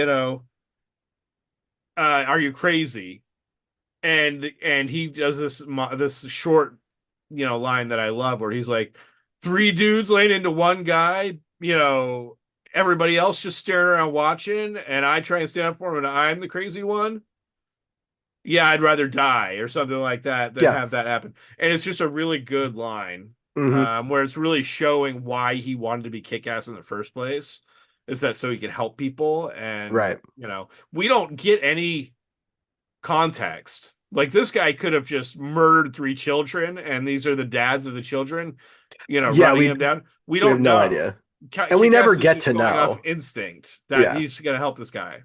Are you crazy?" And he does this short line that I love where he's like, three dudes laying into one guy, everybody else just staring around watching, and I try and stand up for him and I'm the crazy one. Yeah, I'd rather die or something like that than Yeah. have that happen. And it's just a really good line, Hmm. where it's really showing why he wanted to be Kick-Ass in the first place. Is that so he can help people? And Right. we don't get any context. Like this guy could have just murdered three children, and these are the dads of the children, Yeah. running him down. We We have don't no know. idea. And we never Kick-Ass is get just to going off know. instinct that Yeah. he's going to help this guy.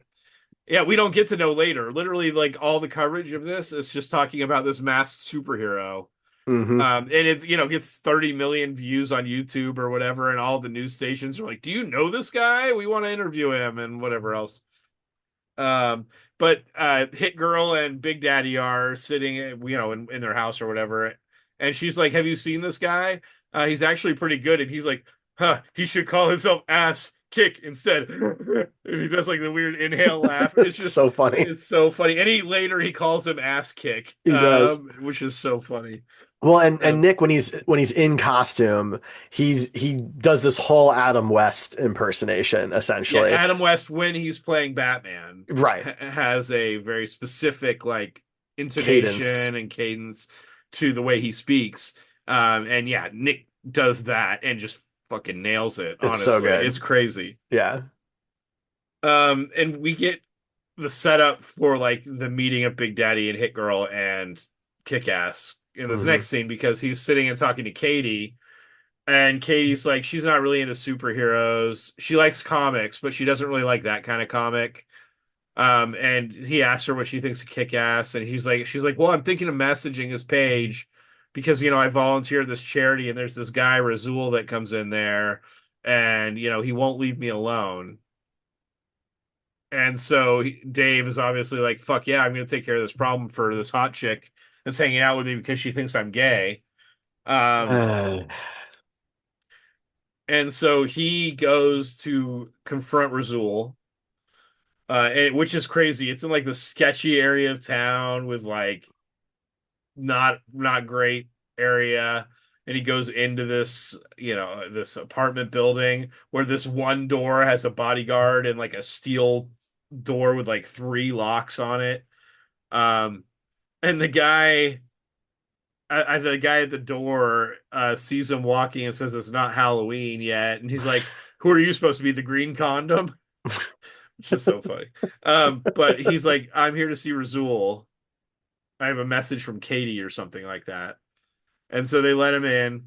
Yeah, we don't get to know later. Literally, like all the coverage of this is just talking about this masked superhero. Hmm. And it's gets 30 million views on YouTube or whatever, and all the news stations are like, "Do you know this guy? We want to interview him," and whatever else. But Hit Girl and Big Daddy are sitting, in their house or whatever, and she's like, "Have you seen this guy? He's actually pretty good." And he's like, huh, he should call himself ass kick instead. He does like the weird inhale laugh. It's just So funny. it's so funny. And he calls him ass kick, He does. which is so funny. Well, and Um, Nick, when he's in costume, he does this whole Adam West impersonation, yeah, essentially. Adam West when he's playing Batman Right. has a very specific like Cadence. intonation and cadence to the way he speaks. And yeah, Nick does that and just fucking nails it, It's so honestly. It's good. crazy. Yeah. And we get the setup for like the meeting of Big Daddy and Hit Girl and Kick Ass in this Hmm. next scene because he's sitting and talking to Katie. And Katie's like, she's not really into superheroes. She likes comics, but she doesn't really like that kind of comic. And he asks her what she thinks of Kick Ass, and she's like, well, I'm thinking of messaging his page because I volunteer at this charity, and there's this guy Razul that comes in there, and he won't leave me alone. And so Dave is obviously like, fuck yeah, I'm going to take care of this problem for this hot chick that's hanging out with me because she thinks I'm gay. Um, Uh, and so he goes to confront Razul, which is crazy. It's in like the sketchy area of town with like not great area. And he goes into this apartment building where this one door has a bodyguard and like a steel door with like three locks on it. Um, and the guy at the door sees him walking and says it's not Halloween yet, and he's like, "Who are you supposed to be? The green condom?" Which is so funny. But he's like, "I'm here to see Razul. I have a message from Katie or something like that." And so they let him in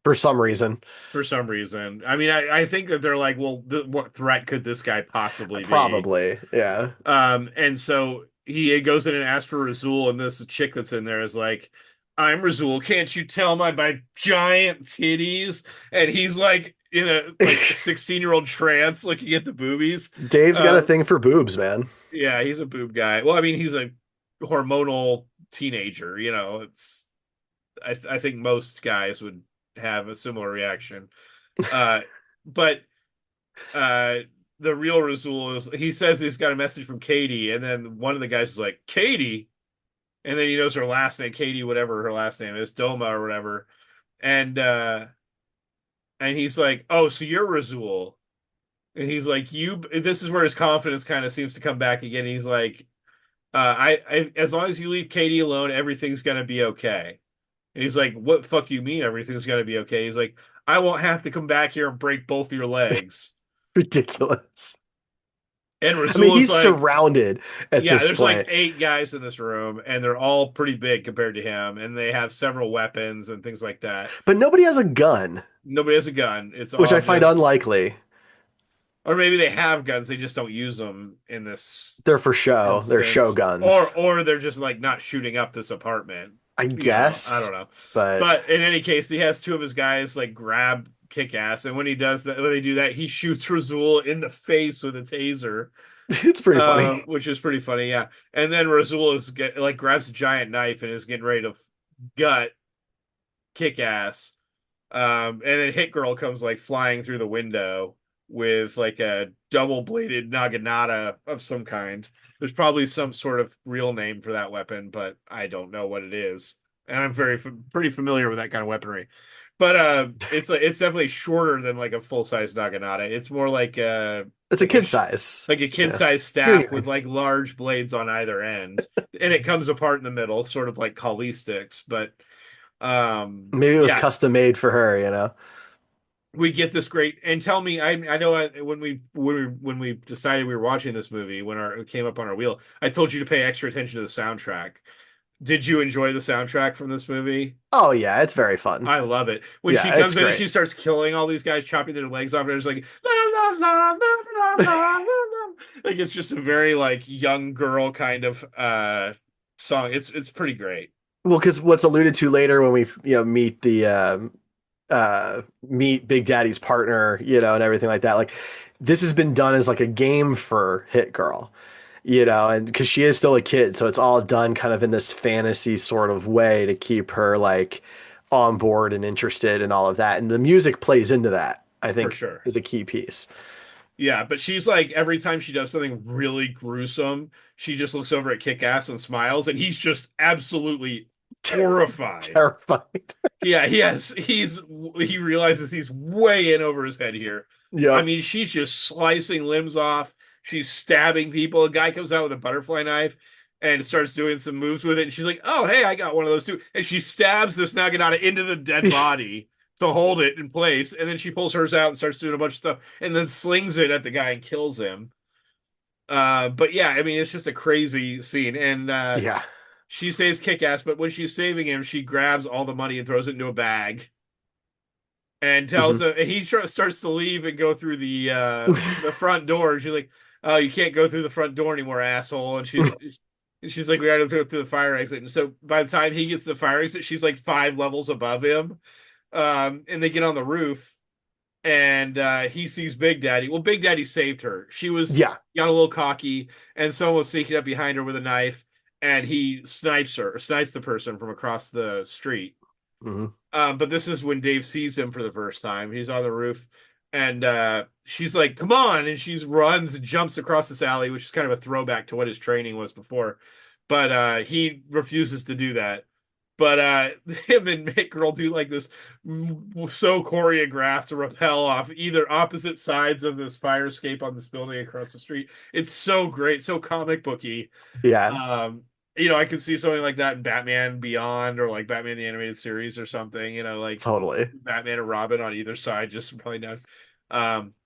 for some reason. for some reason. I mean, I think that they're like, "Well, what threat could this guy possibly be?" Probably. Yeah. And so he goes in and asks for Razul, and this chick that's in there is like, "I'm Razul. Can't you tell my giant titties?" And he's like in a like 16-year-old trance looking at the boobies. Dave's got a Uh, thing for boobs, man. yeah, he's a boob guy. Well, I mean, he's a hormonal teenager. I think most guys would have a similar reaction. Uh, but uh the real Razul is he says he's got a message from Katie, and then one of the guys is like, Katie, and then he knows her last name, Katie, whatever her last name is, Doma or whatever. And he's like, oh, so you're Razul. And he's like, you this is where his confidence kind of seems to come back again. He's like, I as long as you leave Katie alone, everything's gonna be okay. And he's like, what the fuck do you mean everything's gonna be okay? He's like, I won't have to come back here and break both your legs. Ridiculous. And I mean, Razul is he's like, surrounded at yeah, this there's like point, eight guys in this room, and they're all pretty big compared to him, and they have several weapons and things like that. but nobody has a gun, Nobody has a gun. It's which all I find just, unlikely. or maybe they have guns, they just don't use them in this They're for show. They're show instance, guns, or they're just like not shooting up this apartment. I I guess. don't know. But But in any case, he has two of his guys like grab kick ass, and when he does that, when they do that, he shoots Razul in the face with a taser. it's pretty funny. Which is pretty funny, yeah. And then Razul grabs a giant knife and is getting ready to gut kick ass. And then Hit Girl comes like flying through the window with like a double bladed naginata of some kind. There's probably some sort of real name for that weapon, but I don't know what it is. And I'm pretty familiar with that kind of weaponry. But it's definitely shorter than like a full size naginata. It's more It's a like a kid size. like a kid Yeah. sized staff with Junior. like large blades on either end, and it comes apart in the middle, sort of like Kali sticks. But Maybe it was yeah, custom made for her, you know. we get this great. And tell me, I know when we decided we were watching this movie, when it came up on our wheel, I told you to pay extra attention to the soundtrack. Did you enjoy the soundtrack from this movie? Oh yeah, it's very fun. I love it. When she Yeah, it's comes in and great. she starts killing all these guys, chopping their legs off, and it's like la, la, la, la, la, la, la, la. Like it's just a very like young girl kind of song. It's pretty great. Well, because what's alluded to later when we meet the meet Big Daddy's partner, and everything like that. Like this has been done as like a game for Hit Girl, and because she is still a kid, so it's all done kind of in this fantasy sort of way to keep her like on board and interested in all of that. And the music plays into that, I for think, sure. is a key piece. Yeah, but she's like every time she does something really gruesome, she just looks over at Kick-Ass and smiles, and he's just absolutely horrified. Terrified. Yeah, he realizes he's way in over his head here. I Yep. mean, she's just slicing limbs off. She's stabbing people. A guy comes out with a butterfly knife and starts doing some moves with it. And she's like, "Oh, hey, I got one of those too." And she stabs this Naginata into the dead body to hold it in place. And then she pulls hers out and starts doing a bunch of stuff, and then slings it at the guy and kills him. But yeah, I mean, it's just a crazy scene. And Yeah. she saves Kick-Ass, but when she's saving him, she grabs all the money and throws it into a bag and tells Hmm. him, and he starts to leave and go through the front door. And she's like, "Oh, you can't go through the front door anymore, asshole." And she's like, "We got to go through the fire exit." And so by the time he gets to the fire exit, she's like 5 levels above him. And they get on the roof, and he sees Big Daddy. Well, Big Daddy saved her. She was Yeah. got a little cocky, and someone was sneaking up behind her with a knife, and he snipes the person from across the street. Hmm. But this is when Dave sees him for the first time. He's on the roof, and she's like, "Come on!" And she runs and jumps across this alley, which is kind of a throwback to what his training was before. But he refuses to do that. But him and Mick Girl do like this so choreographed to rappel off either opposite sides of this fire escape on this building across the street. It's so great, so comic booky. Yeah. Um, I could see something like that in Batman Beyond or like Batman the Animated Series or something, like Totally. Batman and Robin on either side, just probably not.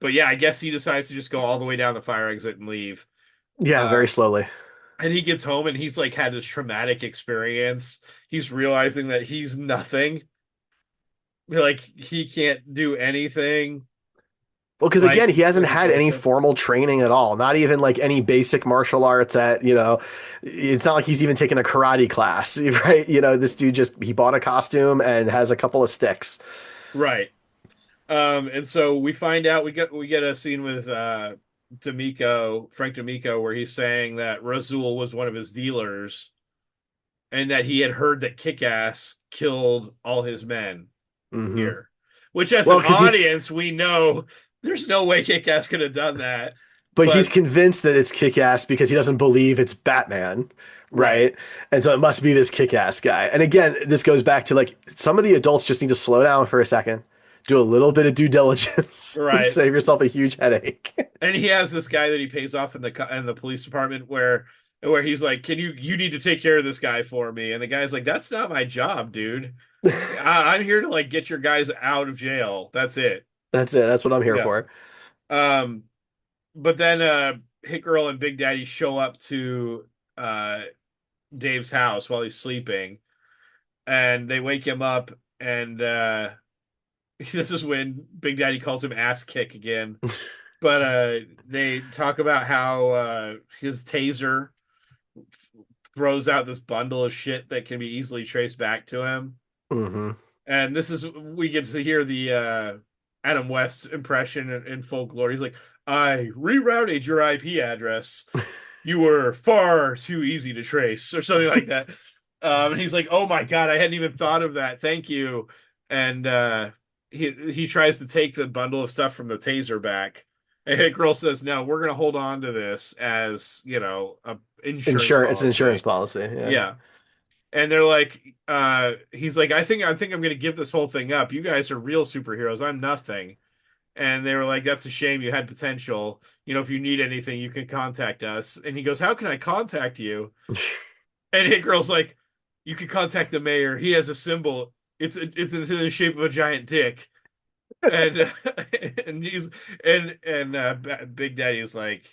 But yeah, I guess he decides to just go all the way down the fire exit and leave. Yeah. Uh, Very slowly. and he gets home and he's like had this traumatic experience. He's realizing that he's nothing. Like he can't do anything. Well, because Like again, he hasn't with his had any girlfriend. formal training at all. Not even like any basic martial arts it's not like he's even taken a karate class, right? This dude he bought a costume and has a couple of sticks. Right. And so we find out we get a scene with Frank D'Amico, where he's saying that Razul was one of his dealers and that he had heard that Kick-Ass killed all his men Hmm. here. Which as Well, an because he's audience, we know there's no way Kick-Ass could have done that. but he's But convinced that it's Kick-Ass because he doesn't believe it's Batman, right, right? And so it must be this Kick-Ass guy. And again, this goes back to like some of the adults just need to slow down for a second, do a little bit of due diligence, and right. save yourself a huge headache. And he has this guy that he pays off in the police department where he's like, "Can you need to take care of this guy for me?" And the guy's like, "That's not my job, dude. I'm here to like get your guys out of jail. That's it." That's it. That's what I'm here Yeah. for. Um, but then Hit Girl and Big Daddy show up to uh Dave's house while he's sleeping, and they wake him up, and this is when Big Daddy calls him ass kick again. But they talk about how his taser throws out this bundle of shit that can be easily traced back to him. Hmm. And this is we get to hear the Adam West impression in full glory. He's like, "I rerouted your IP address. You were far too easy to trace," or something like that. And he's like, "Oh my god, I hadn't even thought of that. Thank you." And he tries to take the bundle of stuff from the taser back. And Hit Girl says, "No, we're gonna hold on to this as a insurance Insurance. It's an insurance policy." policy. Yeah. Yeah. And they're like, he's like, I think I'm gonna give this whole thing up. You guys are real superheroes. I'm nothing. And they were like, "That's a shame. You had potential. If you need anything, you can contact us." And he goes, "How can I contact you?" And Hit Girl's like, "You can contact the mayor. He has a symbol. It's in the shape of a giant dick." And and he's and Big Daddy's like,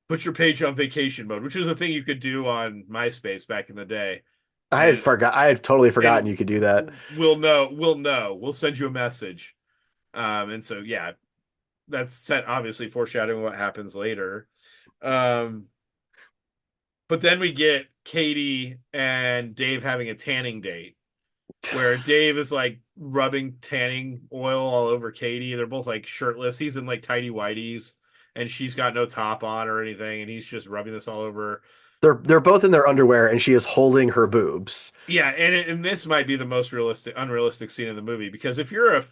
"Put your page on vacation mode," which is a thing you could do on MySpace back in the day. And I had totally forgotten and you could do that. we'll send you a message. And so yeah, that's set obviously foreshadowing what happens later. Um, but then we get Katie and Dave having a tanning date where Dave is like rubbing tanning oil all over Katie. They're both like shirtless. He's in like tidy whities and she's got no top on or anything, and he's just rubbing this all over. They're both in their underwear, and she is holding her boobs. Yeah, and this might be the most unrealistic scene in the movie because if you're a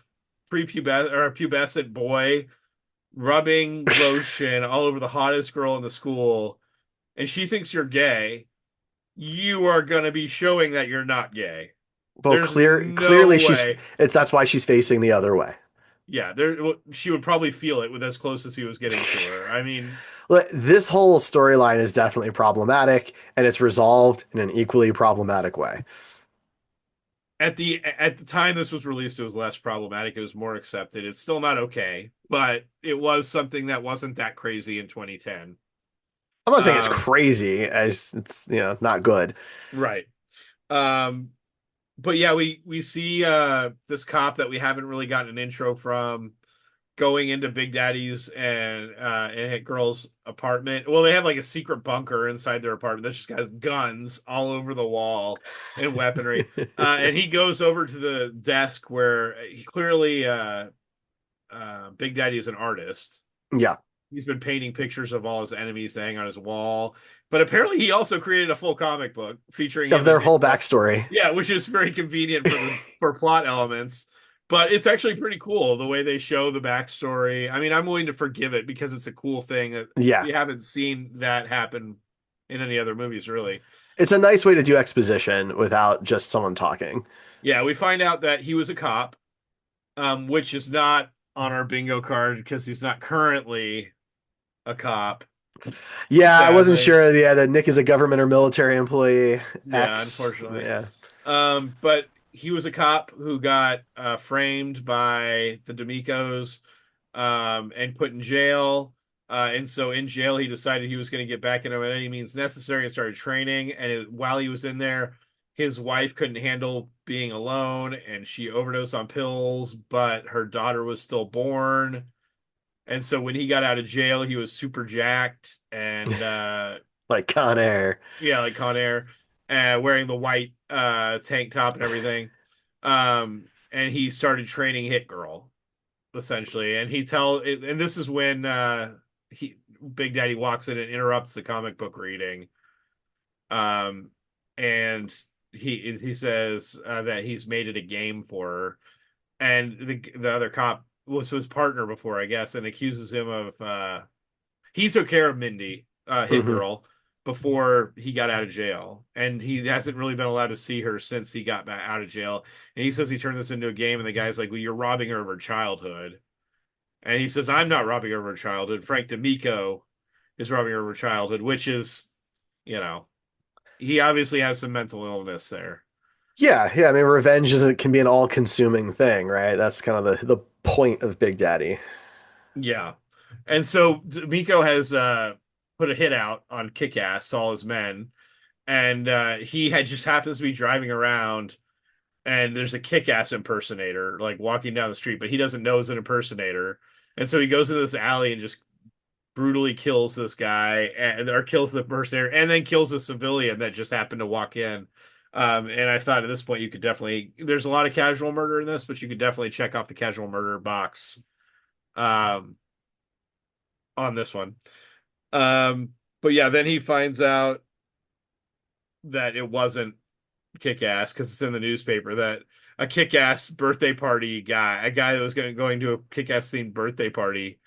prepubescent or a pubescent boy rubbing lotion all over the hottest girl in the school, and she thinks you're gay, you are gonna be showing that you're not gay. Well, There's clearly no she's way. it's that's why she's facing the other way. Yeah, there she would probably feel it with as close as he was getting to her. I mean, Look, this whole storyline is definitely problematic, and it's resolved in an equally problematic way. at the time this was released, it was less problematic. It was more accepted. It's still not okay, but it was something that wasn't that crazy in 2010. I'm not saying it's Um, crazy, as it's not good. right. Um, but yeah, we see this cop that we haven't really gotten an intro from going into Big Daddy's and hit girl's apartment. Well, they have like a secret bunker inside their apartment that just has guns all over the wall and weaponry. And he goes over to the desk where he clearly Big Daddy is an artist. Yeah, He's been painting pictures of all his enemies to hang on his wall. But apparently, he also created a full comic book featuring of him their and whole Nicolas. backstory. Yeah, which is very convenient for plot elements. But it's actually pretty cool the way they show the backstory. I mean, I'm willing to forgive it because it's a cool thing that Yeah, we haven't seen that happen in any other movies, really. it's a nice way to do exposition without just someone talking. Yeah, we find out that he was a cop, which is not on our bingo card because he's not currently a cop, Yeah, I wasn't sadly. sure. Yeah, that Nick is a government or military employee. Yeah, X. unfortunately. Yeah, But he was a cop who got framed by the D'Amicos and put in jail. And so in jail, he decided he was going to get back into it at any means necessary and started training. And while he was in there, his wife couldn't handle being alone and she overdosed on pills, but her daughter was still born. And so when he got out of jail, he was super jacked and like Con Air. yeah, like Con Air, wearing the white tank top and everything. And he started training Hit Girl essentially, and and this is when he Big Daddy walks in and interrupts the comic book reading, um, and he says that he's made it a game for her, and the other cop was his partner before, I guess, and accuses him of he took care of Mindy, Hit Hmm. Girl, before he got out of jail, and he hasn't really been allowed to see her since he got back out of jail. And he says he turned this into a game, and the guy's like, "Well, you're robbing her of her childhood." And he says, "I'm not robbing her of her childhood. Frank D'Amico is robbing her of her childhood," which is, you know, he obviously has some mental illness there. Yeah, yeah. I mean, revenge can be an all-consuming thing, right? That's kind of the point of Big Daddy. Yeah. And so D'Amico has put a hit out on Kick-Ass, all his men, and he had just happens to be driving around and there's a Kick-Ass impersonator like walking down the street, but he doesn't know it's an impersonator. And so he goes into this alley and just brutally kills this guy and or kills the impersonator and then kills a civilian that just happened to walk in. And I thought at this point you could definitely there's a lot of casual murder in this, but you could definitely check off the casual murder box um, on this one. But yeah, then he finds out that it wasn't Kick-Ass because it's in the newspaper that a Kick-Ass birthday party guy, a guy that was going to a Kick-Ass themed birthday party,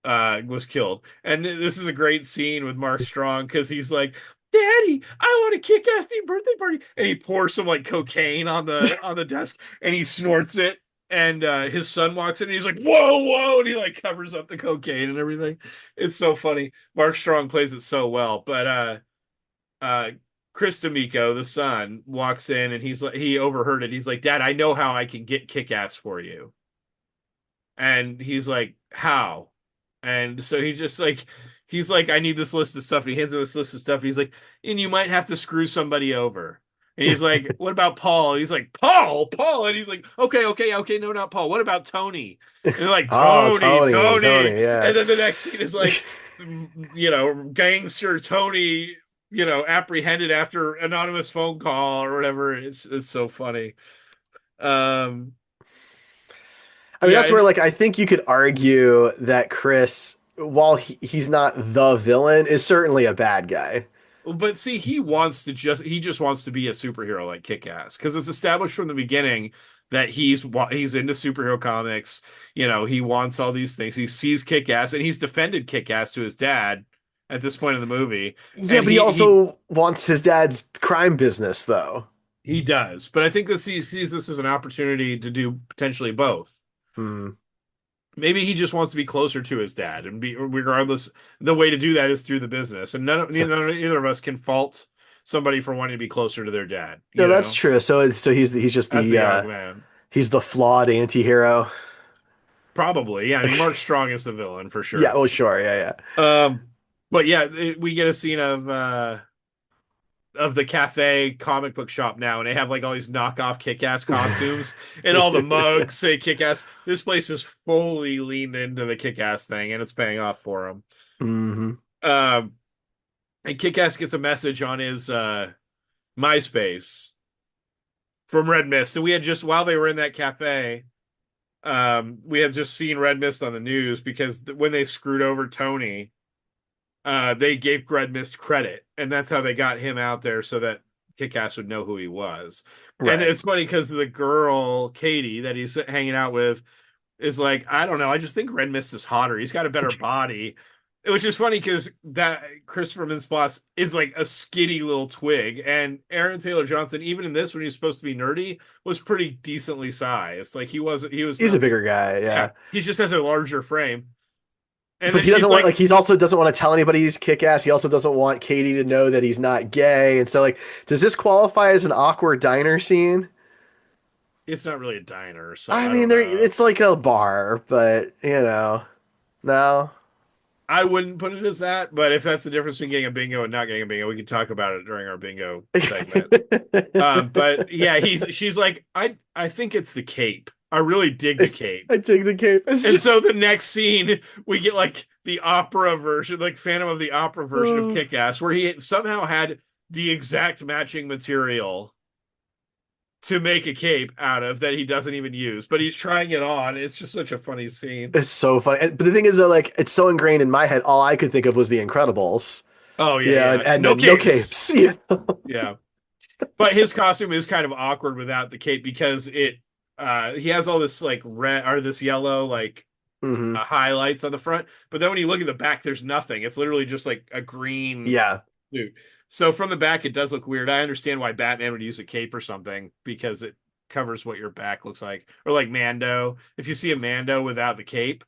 was killed. And this is a great scene with Mark Strong because he's like, "Daddy, I want a Kick-Ass themed birthday party," and he pours some like cocaine on the desk and he snorts it. And his son walks in and he's like, "Whoa, whoa!" And he like covers up the cocaine and everything. It's so funny. Mark Strong plays it so well. But uh Chris D'Amico, the son, walks in and he's like he overheard it. He's like, "Dad, I know how I can get Kick-Ass for you." And he's like, "How?" And so he's like, "I need this list of stuff." And he hands him this list of stuff. He's like, "And you might have to screw somebody over." And he's like, "What about Paul?" And he's like, Paul. And he's like, okay, no, not Paul. What about Tony? And they're like, Oh, Tony. Tony, yeah. And then the next scene is like, gangster Tony, apprehended after anonymous phone call or whatever. It's so funny. Um, I mean, yeah, that's where like I think you could argue that Chris, while he's not the villain, is certainly a bad guy. But see, he just wants to be a superhero like Kick-Ass because it's established from the beginning that he's into superhero comics. You know, he wants all these things. He sees Kick-Ass and he's defended Kick-Ass to his dad at this point in the movie, Yeah, and but he also wants his dad's crime business, though. he does. But I think this he sees this as an opportunity to do potentially both. Hmm. Maybe he just wants to be closer to his dad, and be regardless. The way to do that is through the business, and So, neither of us can fault somebody for wanting to be closer to their dad. no, You that's know, true. So he's just as a young man, he's the flawed anti-hero. probably. Yeah, I mean, Mark Strong is the villain for Yeah, sure. oh sure, yeah, Um, but yeah, we get a scene of the cafe comic book shop now, and they have like all these knockoff Kick-Ass costumes, and all the yeah. mugs say Kick-Ass. This place is fully leaned into the Kick-Ass thing, and it's paying off for them. Hmm. Um, and Kick-Ass gets a message on his MySpace from Red Mist, and we had just while they were in that cafe, we had just seen Red Mist on the news because when they screwed over Tony, they gave Red Mist credit, and that's how they got him out there so that Kick-Ass would know who he was. And Right. it's funny because the girl Katie that he's hanging out with is like, I don't know, I just think Red Mist is hotter. He's got a better body. Which is funny because that Christopher Mintz-Plasse is like a skinny little twig, and Aaron Taylor Johnson, even in this when he's supposed to be nerdy, was pretty decently sized. Like he was He's a not. bigger guy, Yeah, yeah. he just has a larger frame. And But then he she's doesn't want like, like he's also doesn't want to tell anybody he's kick-ass. He also doesn't want Katie to know that he's not gay. And so like, does this qualify as an awkward diner scene? it's not really a diner, so I I mean, don't there know. it's like a bar, but no. I wouldn't put it as that, but if that's the difference between getting a bingo and not getting a bingo, we can talk about it during our bingo segment. But yeah, she's like, I think it's the cape. I really dig the cape. I take the cape. And so the next scene, we get like the opera version, like Phantom of the Opera version of Oh, Kick-Ass, where he somehow had the exact matching material to make a cape out of that he doesn't even use, but he's trying it on. It's just such a funny scene. it's so funny. But the thing is, though, like it's so ingrained in my head. All I could think of was The Incredibles. Oh yeah, Yeah, yeah. and No then no capes. capes. Yeah. Yeah. But his costume is kind of awkward without the cape because it he has all this like red or this yellow like Hmm. highlights on the front, but then when you look at the back, there's nothing. It's literally just like a green Yeah. suit. So from the back, it does look weird. I understand why Batman would use a cape or something because it covers what your back looks like, or like Mando. If you see a Mando without the cape,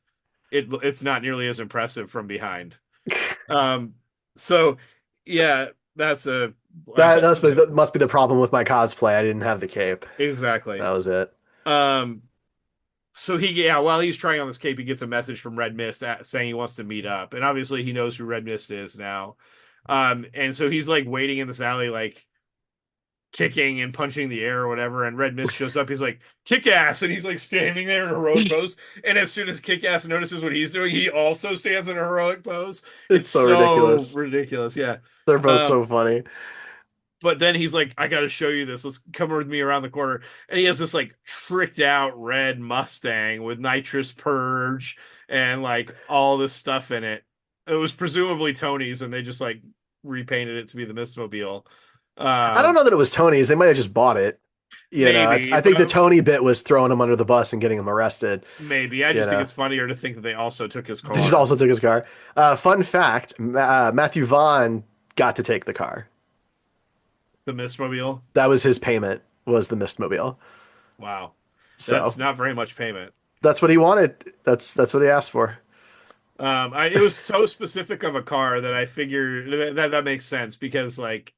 it's not nearly as impressive from behind. Um, so yeah, that's a That must be the problem with my cosplay. I didn't have the cape. exactly. That was it. Um, so while he's trying on this cape, he gets a message from Red Mist saying he wants to meet up, and obviously he knows who Red Mist is now. And so he's like waiting in this alley, like kicking and punching the air or whatever. And Red Mist shows up. He's like, kick ass. And he's like standing there in a heroic pose. And as soon as Kick Ass notices what he's doing, he also stands in a heroic pose. It's It's so so ridiculous. ridiculous. Yeah. They're both Um, so funny. but then he's like, I got to show you this. Let's come with me around the corner. And he has this like tricked out red Mustang with nitrous purge and like all this stuff in it. It was presumably Tony's, and they just like repainted it to be the Mistmobile. I don't Um, know that it was Tony's. They might have just bought it. maybe, I think the but Tony bit was throwing him under the bus and getting him arrested. maybe. I You just think know, it's funnier to think that they also took his they just car. also took his car. Fun fact: Matthew Vaughn got to take the car. The Mistmobile. That was his payment. Was the Mistmobile. Wow. That's So not very much payment. that's what he wanted. That's what he asked for. It was so specific of a car that I figured that makes sense because, like,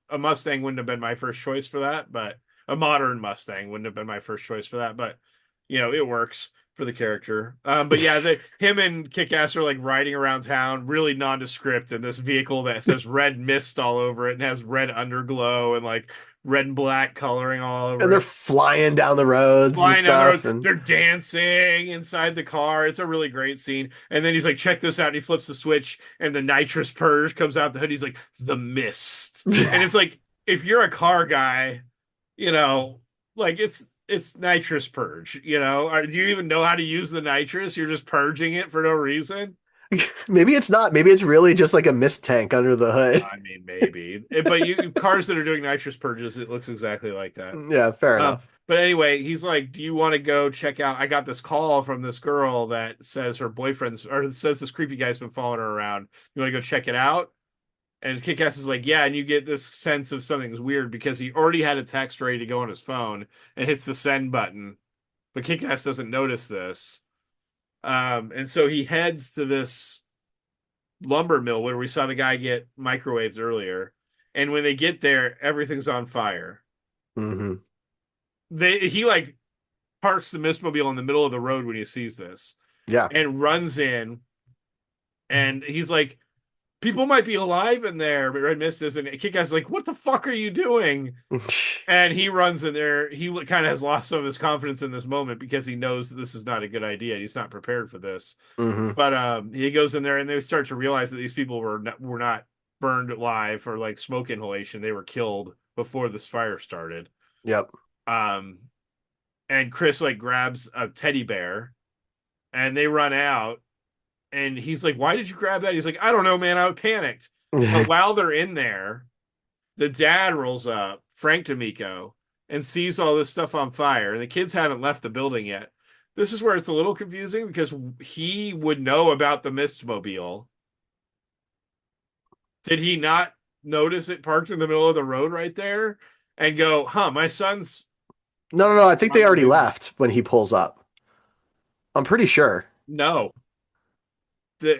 a Mustang wouldn't have been my first choice for that, but a modern Mustang wouldn't have been my first choice for that, but it works for the character. But yeah, him and Kick-Ass are like riding around town, really nondescript in this vehicle that says red mist all over it and has red underglow and like red and black coloring all And over they're it. flying down the roads and Flying down the stuff. road. And They're dancing inside the car. It's a really great scene. And then he's like, check this out. And he flips the switch and the nitrous purge comes out the hood. He's like, the mist. And it's like, if you're a car guy, you know, like it's nitrous purge, do you even know how to use the nitrous? You're just purging it for no reason. Maybe it's not. Maybe it's really just like a mist tank under the hood. I mean, maybe, but cars that are doing nitrous purges, it looks exactly like that. Yeah, fair Um, enough. but anyway, he's like, "Do you want to go check out? I got this call from this girl that says her boyfriend's or says this creepy guy's been following her around. You want to go check it out?" And Kick-Ass is like, "Yeah," and you get this sense of something's weird because he already had a text ready to go on his phone and hits the send button, but Kick-Ass doesn't notice this. And so he heads to this lumber mill where we saw the guy get microwaved earlier. And when they get there, everything's on fire. Hmm. He like parks the Mistmobile in the middle of the road when he sees this Yeah. and runs in, and he's like, "People might be alive in there," but Red Mist isn't. Kick-Ass is like, "What the fuck are you doing?" And he runs in there. He kind of has lost some of his confidence in this moment because he knows that this is not a good idea. He's not prepared for this. Hmm. But he goes in there and they start to realize that these people were not burned alive or like smoke inhalation. They were killed before this fire started. Yep. Um, and Chris like grabs a teddy bear and they run out. And he's like, "Why did you grab that?" He's like, "I don't know, man. I panicked." But while they're in there, the dad rolls up, Frank D'Amico, and sees all this stuff on fire. And the kids haven't left the building yet. This is where it's a little confusing because he would know about the Mistmobile. Did he not notice it parked in the middle of the road right there and go, "Huh, my son's No, no, no. I think they on the already way back"? left when he pulls up. I'm pretty sure. No,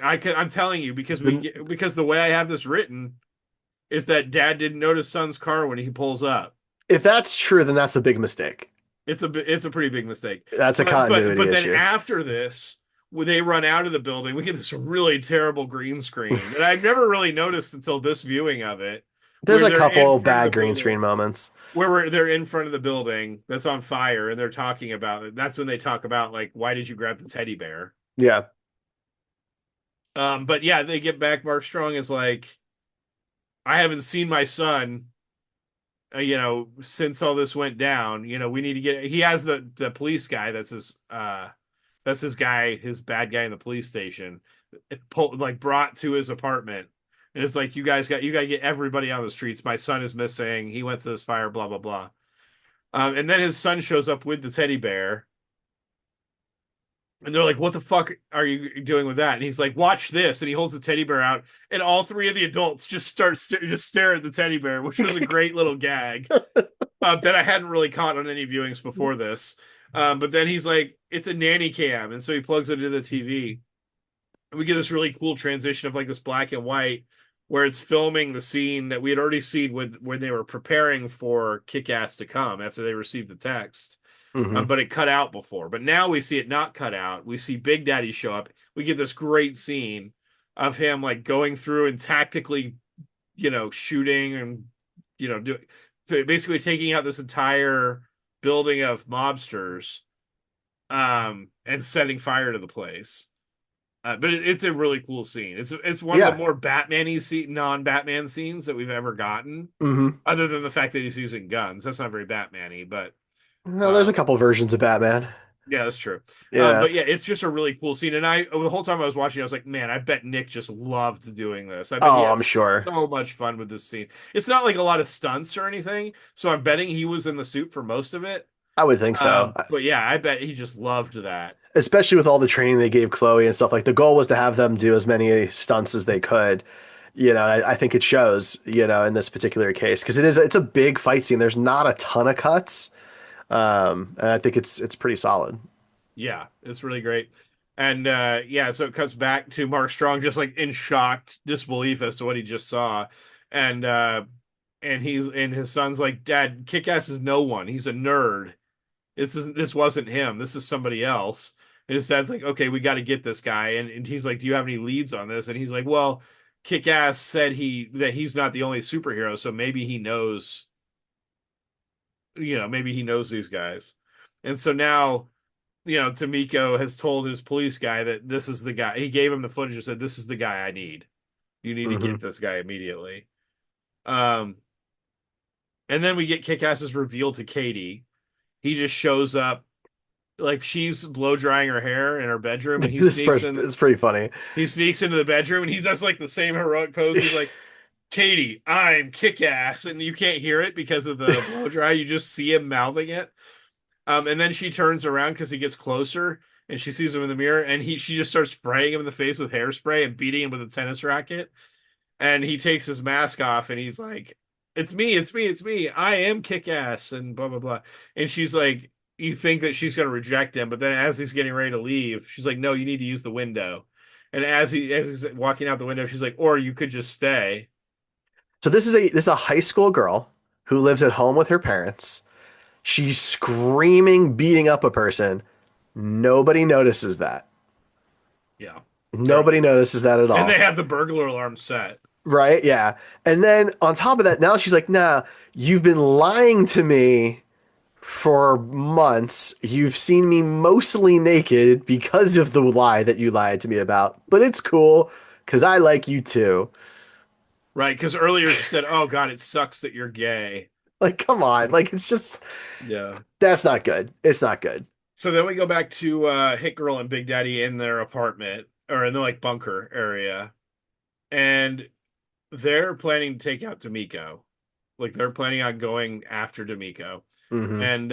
I'm telling you because The, because the way I have this written is that dad didn't notice son's car when he pulls up. if that's true, then that's a big mistake. It's a pretty big mistake. That's a But continuity then issue. after this, when they run out of the building, we get this really terrible green screen that I've never really noticed until this viewing of it, There's where a they're in couple front of the bad green building, screen moments. they're in front of the building that's on fire, and they're talking about it. That's when they talk about like, why did you grab the teddy bear? Yeah. But yeah, they get back. Mark Strong is like, I haven't seen my son since all this went down. We need to get. He has the police guy. That's his guy, his bad guy in the police station. Like brought to his apartment, and it's like you got to get everybody on the streets. My son is missing. He went to this fire. Blah blah blah. And then his son shows up with the teddy bear, and they're like, "What the fuck are you doing with that?" And he's like, "Watch this." And he holds the teddy bear out, and all three of the adults just just stare at the teddy bear, which was a great little gag that I hadn't really caught on any viewings before this. But then he's like, "It's a nanny cam," and so he plugs it into the TV. And we get this really cool transition of like this black and white, where it's filming the scene that we had already seen when they were preparing for Kick-Ass to come after they received the text. Hmm. But it cut out before. But now we see it not cut out. We see Big Daddy show up. We get this great scene of him like going through and tactically, shooting and doing so basically taking out this entire building of mobsters, and setting fire to the place. But it's a really cool scene. It's one of the Yeah. more Batman-y non-Batman scenes that we've ever gotten, Hmm. other than the fact that he's using guns. That's not very Batman-y, but Well, there's a um, couple versions of Batman. yeah, that's true. Yeah. But yeah, it's just a really cool scene. And the whole time I was watching, I was like, man, I bet Nick just loved doing this. I bet he Oh, had I'm sure. so much fun with this scene. It's not like a lot of stunts or anything, so I'm betting he was in the suit for most of it. I would think so. But yeah, I bet he just loved that. Especially with all the training they gave Chloe and stuff. Like the goal was to have them do as many stunts as they could. I think it shows, in this particular case because it's a big fight scene. There's not a ton of cuts, and I think it's pretty solid. Yeah, it's really great. And yeah, so it cuts back to Mark Strong just like in shocked disbelief as to what he just saw. And his son's like, "Dad, Kick-Ass is no one. He's a nerd. This wasn't him. This is somebody else." And his dad's like, "Okay, we got to get this guy." And he's like, "Do you have any leads on this?" And he's like, "Well, Kick-Ass said that he's not the only superhero, so maybe he knows, maybe he knows these guys." And so now, Tamiko has told his police guy that this is the guy. He gave him the footage and said, "This is the guy I need. You need to Hmm. get this guy immediately." Um, and then we get Kick-Ass's reveal to Katie. He just shows up like she's blow drying her hair in her bedroom, and This part is pretty funny. he sneaks into the bedroom, and he does like the same heroic pose. He's like, Katie, I'm kick ass, and you can't hear it because of the blow dry. You just see him mouthing it. And then she turns around because he gets closer, and she sees him in the mirror, and she just starts spraying him in the face with hairspray and beating him with a tennis racket. And he takes his mask off, and he's like, "It's me, it's me, it's me. I am kick ass," and blah blah blah. And she's like, you think that she's gonna reject him, but then as he's getting ready to leave, she's like, "No, you need to use the window." And as he's walking out the window, she's like, "Or you could just stay." So this is a high school girl who lives at home with her parents. She's screaming, beating up a person. Nobody notices that. Yeah, Nobody notices that at and they all. have the burglar alarm set. Right? Yeah. And then on top of that, now she's like, nah, you've been lying to me for months. You've seen me mostly naked because of the lie that you lied to me about. But it's cool because I like you too. Right, because earlier she said, "Oh God, it sucks that you're gay." Like, come on. Like, it's just, Yeah. that's not good. It's not good. So then we go back to Hit Girl and Big Daddy in their apartment or in the like bunker area, and they're planning to take out D'Amico. Like they're planning on going after D'Amico, Hmm. and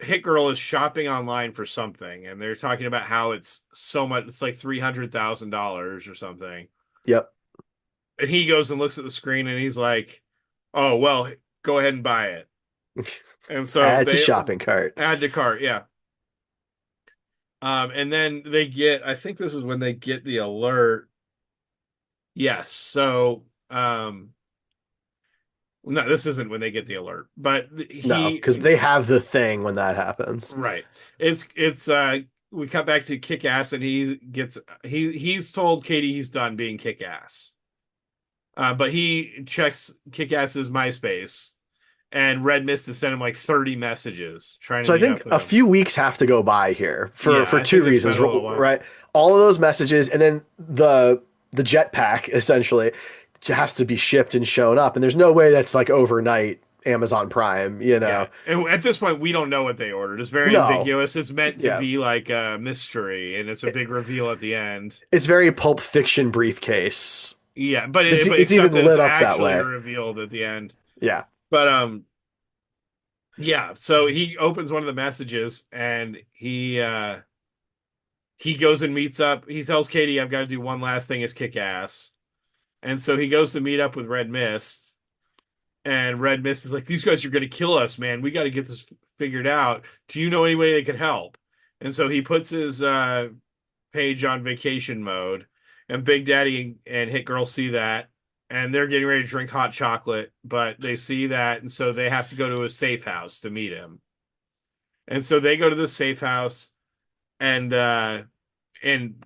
Hit Girl is shopping online for something, and they're talking about how it's so much. It's like $300,000 or something. Yep. And he goes and looks at the screen, and he's like, "Oh well, go ahead and buy it." And so Add to they shopping cart. add to cart, yeah. And then they get, I think this is when they get the alert. Yes. So, no, this isn't when they get the alert, but No, because they have the thing when that happens. right. We cut back to Kick Ass, and he's told Katie he's done being Kick Ass. But he checks Kick Ass's MySpace, and Red Mist has sent him like 30 messages trying to So I meet think up with a him. few weeks have to go by here for Yeah, for I two think it's been reasons, a little while. right? All of those messages, and then the jetpack essentially has to be shipped and shown up, and there's no way that's like overnight Amazon Prime, you Yeah. know? And at this point, we don't know what they ordered. It's very No, ambiguous. It's meant to yeah, be like a mystery, and it's a it, big reveal at the end. it's very Pulp Fiction briefcase. Yeah, but It's even except that it's lit up that actually way. revealed at the end. Yeah. But yeah. So he opens one of the messages, and he goes and meets up. He tells Katie, "I've got to do one last thing as kick ass," and so he goes to meet up with Red Mist. And Red Mist is like, "These guys are going to kill us, man. We got to get this figured out. Do you know anybody that could help?" And so he puts his page on vacation mode, and Big Daddy and Hit Girl see that, and they're getting ready to drink hot chocolate, but they see that, and so they have to go to a safe house to meet him. And so they go to the safe house, and and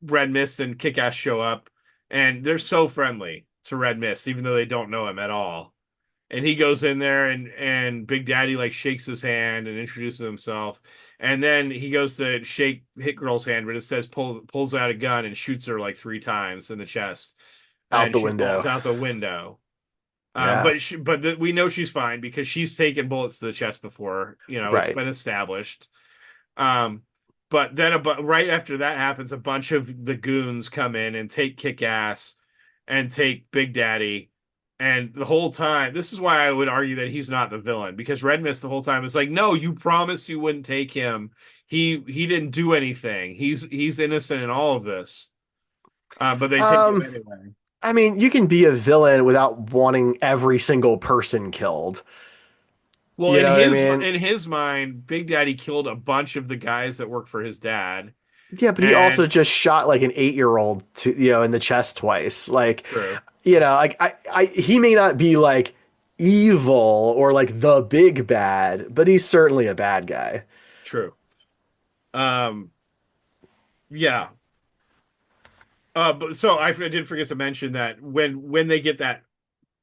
Red Mist and Kick Ass show up, and they're so friendly to Red Mist, even though they don't know him at all. And he goes in there, and Big Daddy like shakes his hand and introduces himself. And then he goes to shake Hit Girl's hand, but it says pulls out a gun and shoots her like 3 times in the chest, Out and the she falls window. out the window. Yeah. We know she's fine because she's taken bullets to the chest before. You know, it's Right. been established. Um, but then right after that happens, a bunch of the goons come in and take Kick Ass and take Big Daddy. And the whole time, this is why I would argue that he's not the villain, because Red Mist the whole time is like, "No, you promised you wouldn't take him. He didn't do anything. He's innocent in all of this." But they take him Um, anyway. I mean, you can be a villain without wanting every single person killed. Well, You know what I mean? in his mind, Big Daddy killed a bunch of the guys that work for his dad. Yeah, but he also And just shot like an 8-year-old in the chest twice. Like, true, like he may not be like evil or like the big bad, but he's certainly a bad guy. true. Um, yeah. But so I did forget to mention that when they get that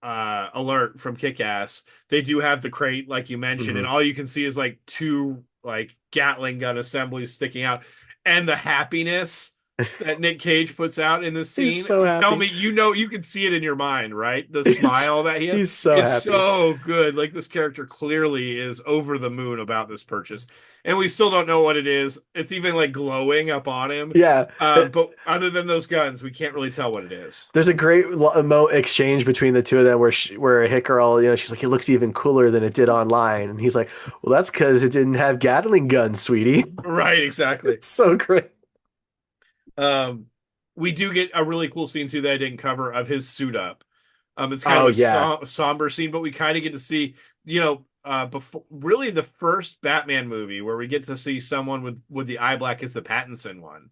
alert from Kick-Ass, they do have the crate like you mentioned, and Hmm. all you can see is like two like Gatling gun assemblies sticking out, and the happiness that Nick Cage puts out in this He's scene. so Tell happy. me, you can see it in your mind, right? The He's smile that he has. he's so It's happy. so good. Like this character clearly is over the moon about this purchase. And we still don't know what it is. It's even like glowing up on him. Yeah. But other than those guns, we can't really tell what it is. There's a great exchange between the two of them where Hit Girl, she's like, it looks even cooler than it did online. And he's like, well, that's because it didn't have Gatling guns, sweetie. Right, exactly. It's so great. Um, we do get a really cool scene too that I didn't cover of his suit up. It's kind of Oh, a yeah. somber scene, but we kind of get to see, before really the first Batman movie where we get to see someone with the eye black is the Pattinson one,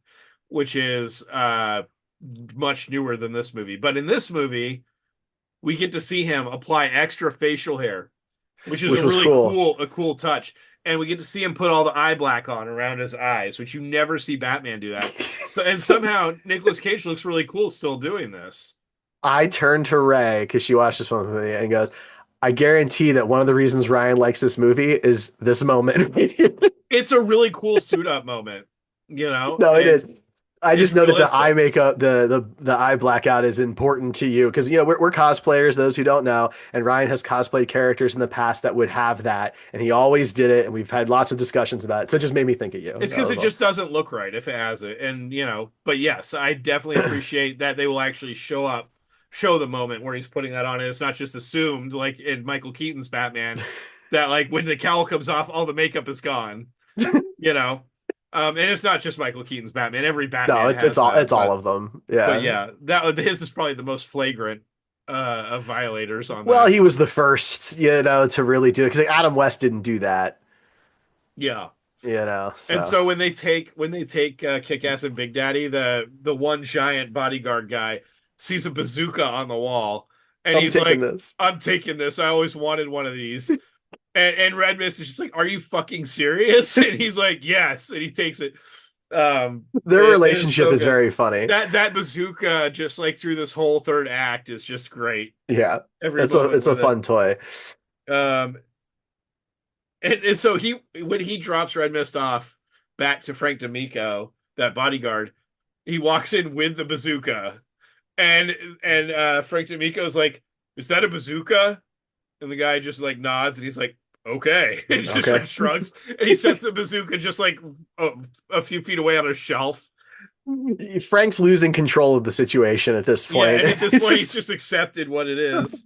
which is much newer than this movie. But in this movie, we get to see him apply extra facial hair, which is Which a was really cool. cool touch. And we get to see him put all the eye black on around his eyes, which you never see Batman do that. So and So somehow Nicolas Cage looks really cool still doing this. I turned to Ray because she watched this one with me and goes, I guarantee that one of the reasons Ryan likes this movie is this moment. It's a really cool suit up moment, you know, No, it and is. I it's just know that the eye realistic. makeup, the eye blackout is important to you because we're cosplayers. Those who don't know, and Ryan has cosplayed characters in the past that would have that, and he always did it, and we've had lots of discussions about it. So it just made me think of you. It's That because was it all. just doesn't look right if it has it. And, but yes, I definitely appreciate that they will actually show the moment where he's putting that on. And it's not just assumed, like in Michael Keaton's Batman, that like when the cowl comes off, all the makeup is gone, you know? And it's not just Michael Keaton's Batman. Every No, Batman it's has all that. of them. But Yeah. yeah, that his is probably the most flagrant of violators on Well, that. he was the first, to really do it because Adam West didn't do that. Yeah. And So so when they take Kick-Ass and Big Daddy, the one giant bodyguard guy sees a bazooka on the wall, and I'm he's taking like, this. "I'm taking this. I always wanted one of these." And Red Mist is just like, "Are you fucking serious?" And he's like, "Yes," and he takes it. Their It's relationship so is good. very funny. That bazooka, just like through this whole third act, is just great. Yeah, Every it's moment a with it. fun toy. Um, and so when he drops Red Mist off back to Frank D'Amico, that bodyguard, he walks in with the bazooka, and Frank D'Amico's like, "Is that a bazooka?" And the guy just like nods, and he's like, "Okay," and just Okay. like shrugs, and he sets the bazooka just like a few feet away on a shelf. Frank's losing control of the situation at this Yeah, point. and at this It's point, he's just just accepted what it is.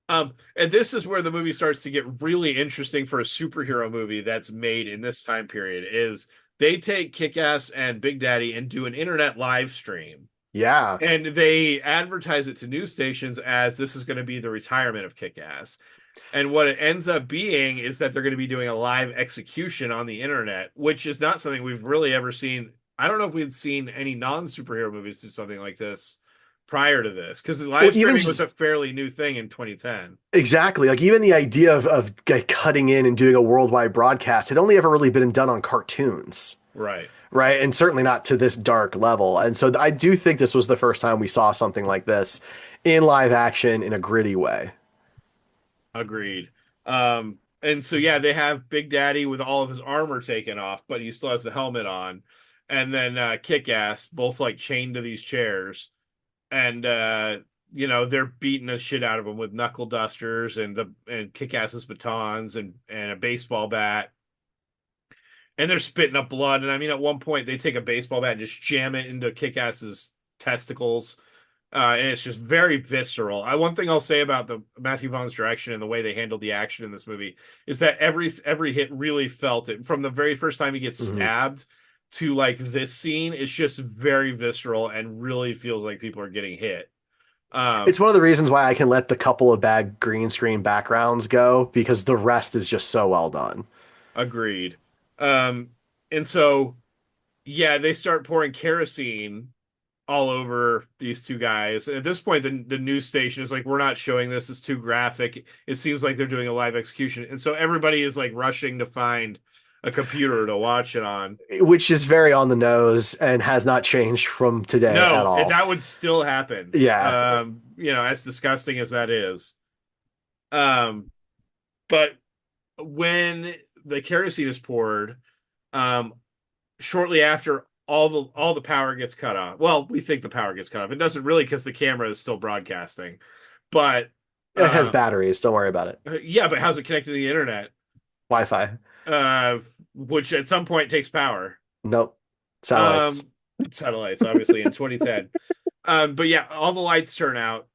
And this is where the movie starts to get really interesting for a superhero movie that's made in this time period. Is they take Kick-Ass and Big Daddy and do an internet live stream, yeah. and they advertise it to news stations as this is going to be the retirement of Kick-Ass. And what it ends up being is that they're going to be doing a live execution on the internet, which is not something we've really ever seen. I don't know if we'd seen any non-superhero movies do something like this prior to this, because Well, live even streaming was a just fairly new thing in 2010. exactly like even the idea of like, cutting in and doing a worldwide broadcast had only ever really been done on cartoons. Right. Right. And certainly not to this dark level. And so I do think this was the first time we saw something like this in live action in a gritty way. Agreed. And so yeah, they have Big Daddy with all of his armor taken off, but he still has the helmet on. And then Kick-Ass, both like chained to these chairs. And they're beating the shit out of him with knuckle dusters and Kick-Ass's batons and a baseball bat. And they're spitting up blood. And I mean, at one point they take a baseball bat and just jam it into Kick-Ass's testicles. And it's just very visceral. One thing I'll say about the Matthew Vaughn's direction and the way they handled the action in this movie is that every hit really felt it. From the very first time he gets Mhm. stabbed to like this scene, it's just very visceral and really feels like people are getting hit. It's Um, one of the reasons why I can let the couple of bad green screen backgrounds go because the rest is just so well done. Agreed. Um, and so yeah, they start pouring kerosene all over these two guys. And at this point, the news station is like, we're not showing this. It's too graphic. It seems like they're doing a live execution. And so everybody is like rushing to find a computer to watch it on. Which is very on the nose and has not changed from today at No, all. that would still happen. Yeah. As disgusting as that is. Um, but when the kerosene is poured, um, shortly after all the power gets cut off. Well, we think the power gets cut off. It doesn't really because the camera is still broadcasting. But It has uh, batteries. Don't worry about it. yeah, but how's it connected to the internet? Wi-Fi. Which at some point takes power. Nope. Satellites. Um, Satellites, obviously, in 2010. But yeah, all the lights turn out.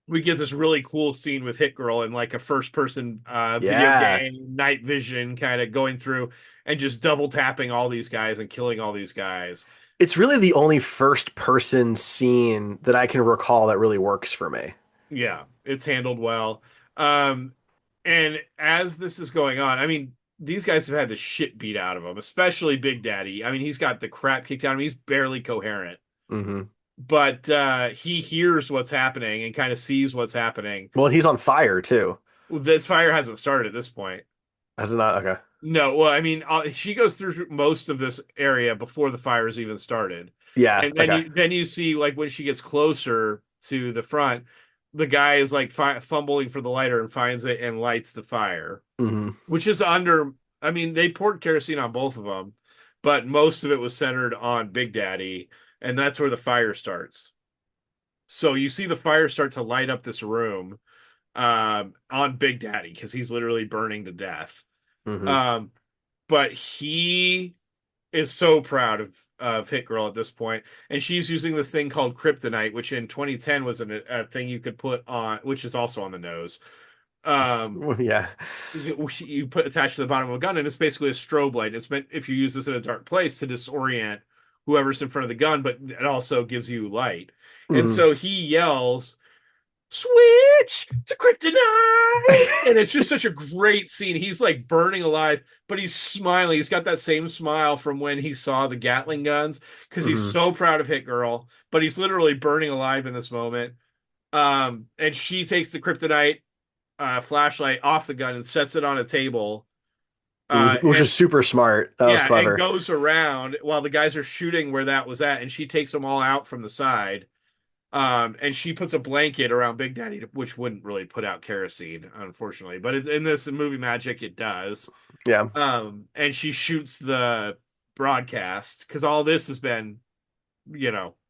We get this really cool scene with Hit Girl and like a first person video Yeah. game night vision kind of going through and just double tapping all these guys and killing all these guys. It's really the only first person scene that I can recall that really works for me. Yeah, it's handled well. Um, and as this is going on, I mean, these guys have had the shit beat out of them, especially Big Daddy. I mean, he's got the crap kicked out of him. He's barely coherent. Hmm. But he hears what's happening and kind of sees what's happening. Well, he's on fire too. This fire hasn't started at this point. Has it not? Okay. No, well, I mean, she goes through most of this area before the fire's even started, Yeah. and then Okay. you see like when she gets closer to the front, the guy is like fumbling for the lighter and finds it and lights the fire, Hmm. which is under. I mean, they poured kerosene on both of them, but most of it was centered on Big Daddy, and that's where the fire starts. So you see the fire start to light up this room on Big Daddy because he's literally burning to death. Hmm. Um, but he is so proud of Hit Girl at this point, and she's using this thing called kryptonite, which in 2010 was a thing you could put on, which is also on the nose. Um, Yeah. you put attached to the bottom of a gun, and it's basically a strobe light. It's meant if you use this in a dark place to disorient whoever's in front of the gun, but it also gives you light. And Hmm. so he yells, switch to kryptonite, and it's just such a great scene. He's like burning alive, but he's smiling. He's got that same smile from when he saw the Gatling guns because he's Hmm. so proud of Hit Girl, but he's literally burning alive in this moment. And she takes the kryptonite flashlight off the gun and sets it on a table, Which and is super smart. That was yeah, and clever. goes around while the guys are shooting where that was at, and she takes them all out from the side. And she puts a blanket around Big Daddy, which wouldn't really put out kerosene, unfortunately. But in this movie magic, it does. Yeah. And she shoots the broadcast because all this has been,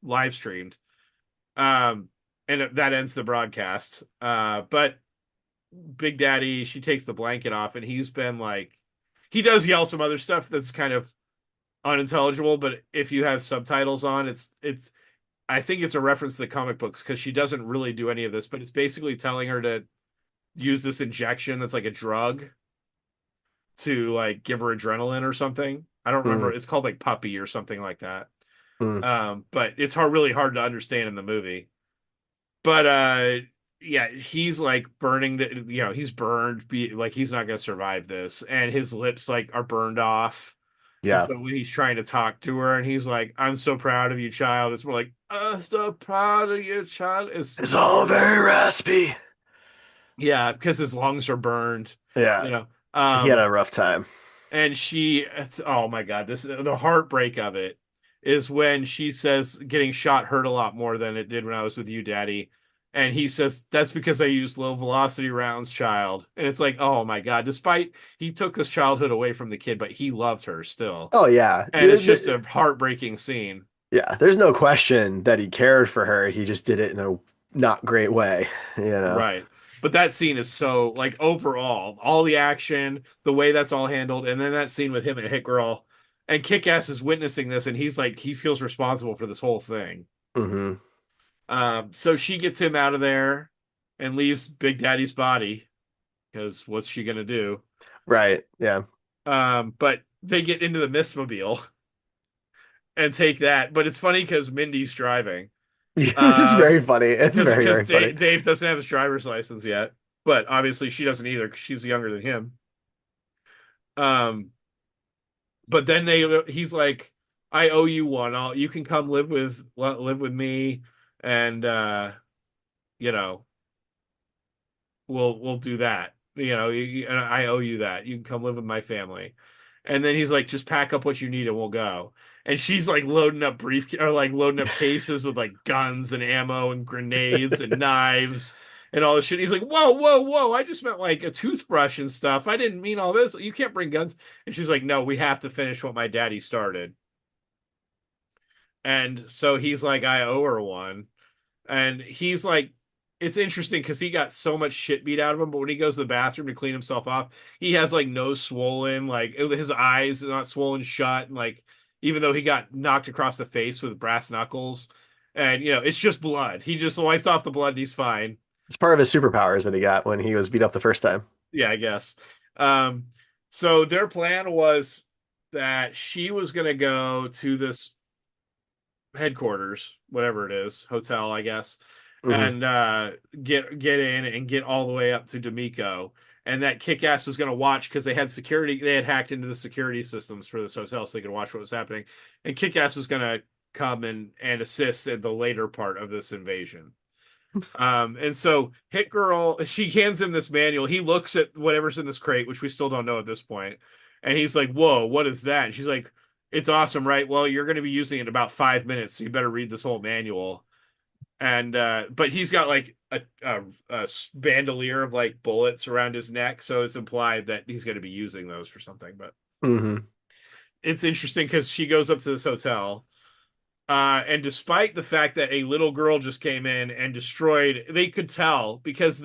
live streamed. Um, and that ends the broadcast. But Big Daddy, she takes the blanket off, and he's been like, he does yell some other stuff that's kind of unintelligible. But if you have subtitles on, it's I think it's a reference to the comic books because she doesn't really do any of this, but it's basically telling her to use this injection that's like a drug to like give her adrenaline or something. I don't remember. Hmm. It's called like puppy or something like that. Hmm. But it's really hard to understand in the movie. But yeah, he's like burning he's burned, like he's not gonna survive this, and his lips like are burned off. And Yeah. so when he's trying to talk to her, and he's like, "I'm so proud of you, child." It's more like, so proud of you, child." It's all very raspy. Yeah, because his lungs are burned, Yeah. you know. He had a rough time. And oh my God, the heartbreak of it is when she says getting shot hurt a lot more than it did when I was with you, Daddy. And he says, that's because I used low velocity rounds, child. And it's like, oh my God, despite he took his childhood away from the kid, but he loved her still. Oh yeah. And it's just a heartbreaking scene. Yeah, there's no question that he cared for her. He just did it in a not great way, you know. Right. But that scene is so like overall, all the action, the way that's all handled, and then that scene with him and Hit Girl and Kick-Ass is witnessing this, and he's like he feels responsible for this whole thing. Hmm. So she gets him out of there and leaves Big Daddy's body because what's she gonna do? Right. Yeah. But they get into the Mistmobile and take that. But it's funny because Mindy's driving. Which is very funny. It's very, Because very funny. Dave doesn't have his driver's license yet, but obviously she doesn't either because she's younger than him. Um, but then he's like, "I owe you one. You can come live with me, and you know, we'll do that. And I owe you that. You can come live with my family." And then he's like, "Just pack up what you need and we'll go." And she's like loading up cases with like guns and ammo and grenades and knives and all this shit. He's like, "Whoa, whoa, whoa! I just meant like a toothbrush and stuff. I didn't mean all this. You can't bring guns." And she's like, "No, we have to finish what my daddy started." And so he's like, I owe her one. And he's like, it's interesting because he got so much shit beat out of him, but when he goes to the bathroom to clean himself off, he has like nose swollen, like his eyes are not swollen shut, and like even though he got knocked across the face with brass knuckles, and it's just blood. He just wipes off the blood and he's fine. It's part of his superpowers that he got when he was beat up the first time. Yeah, I guess. Um, so their plan was that she was gonna go to this headquarters, whatever it is, hotel, I guess, Hmm. and get in and get all the way up to D'Amico. And that kick-ass was going to watch because they had security. They had hacked into the security systems for this hotel so they could watch what was happening. And kick-ass was going to come and assist in the later part of this invasion. And so Hit Girl, she hands him this manual. He looks at whatever's in this crate, which we still don't know at this point, and he's like, "Whoa, what is that?" And she's like, "It's awesome, right? Well, you're going to be using it in about 5 minutes, so you better read this whole manual." And but he's got like a bandolier of like bullets around his neck, so it's implied that he's going to be using those for something. But Hmm. it's interesting because she goes up to this hotel. And despite the fact that a little girl just came in and destroyed, they could tell because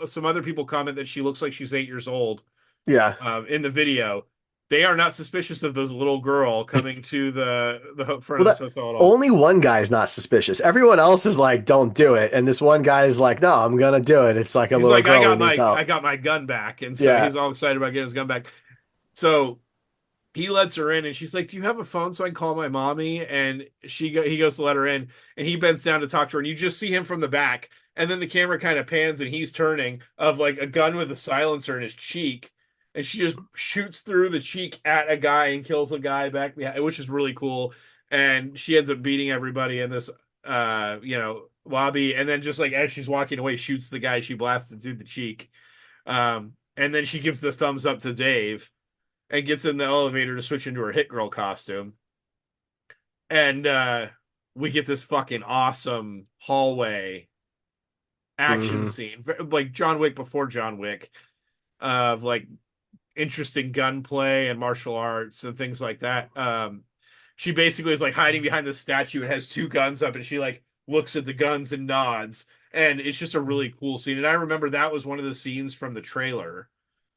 some other people comment that she looks like she's 8 years old Yeah. in the video. They are not suspicious of this little girl coming to the front Well, of this that hotel at all. only one guy's not suspicious. Everyone else is like, "Don't do it," and this one guy's like, "No, I'm gonna do it." It's like a He's little like, I girl who got needs my I help. got my gun back, and so Yeah. he's all excited about getting his gun back. So he lets her in, and she's like, "Do you have a phone so I can call my mommy?" And he goes to let her in, and he bends down to talk to her, and you just see him from the back, and then the camera kind of pans, and he's turning of like a gun with a silencer in his cheek, and she just shoots through the cheek at a guy and kills a guy back behind, which is really cool. And she ends up beating everybody in this lobby, and then just like as she's walking away, shoots the guy she blasted through the cheek. And then she gives the thumbs up to Dave and gets in the elevator to switch into her Hit Girl costume. And we get this fucking awesome hallway action Hmm. scene, like John Wick before John Wick, of like interesting gunplay and martial arts and things like that. She basically is like hiding behind the statue and has two guns up, and she like looks at the guns and nods. And it's just a really cool scene. And I remember that was one of the scenes from the trailer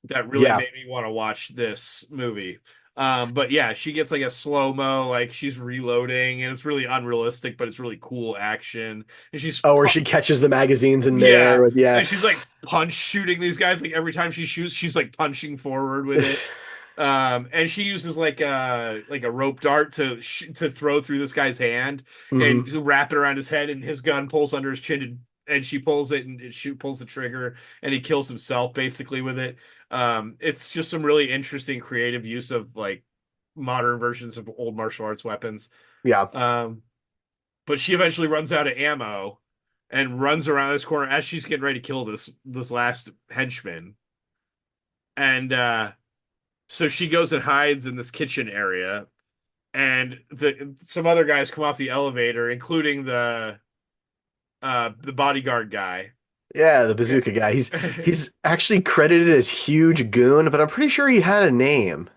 that really Yeah. made me want to watch this movie. But yeah, she gets like a slow mo, like she's reloading, and it's really unrealistic, but it's really cool action. And Oh, where she catches the magazines in midair yeah, with yeah. and she's like punch shooting these guys. Like every time she shoots, she's like punching forward with it. And she uses like a rope dart to throw through this guy's hand and Hmm. wrap it around his head, and his gun pulls under his chin, and she pulls it and pulls the trigger, and he kills himself basically with it. It's just some really interesting creative use of like modern versions of old martial arts weapons. Yeah. Um, but she eventually runs out of ammo and runs around this corner as she's getting ready to kill this last henchman. And so she goes and hides in this kitchen area, and some other guys come off the elevator, including the bodyguard guy. Yeah, the bazooka guy. He's actually credited as Huge Goon, but I'm pretty sure he had a name.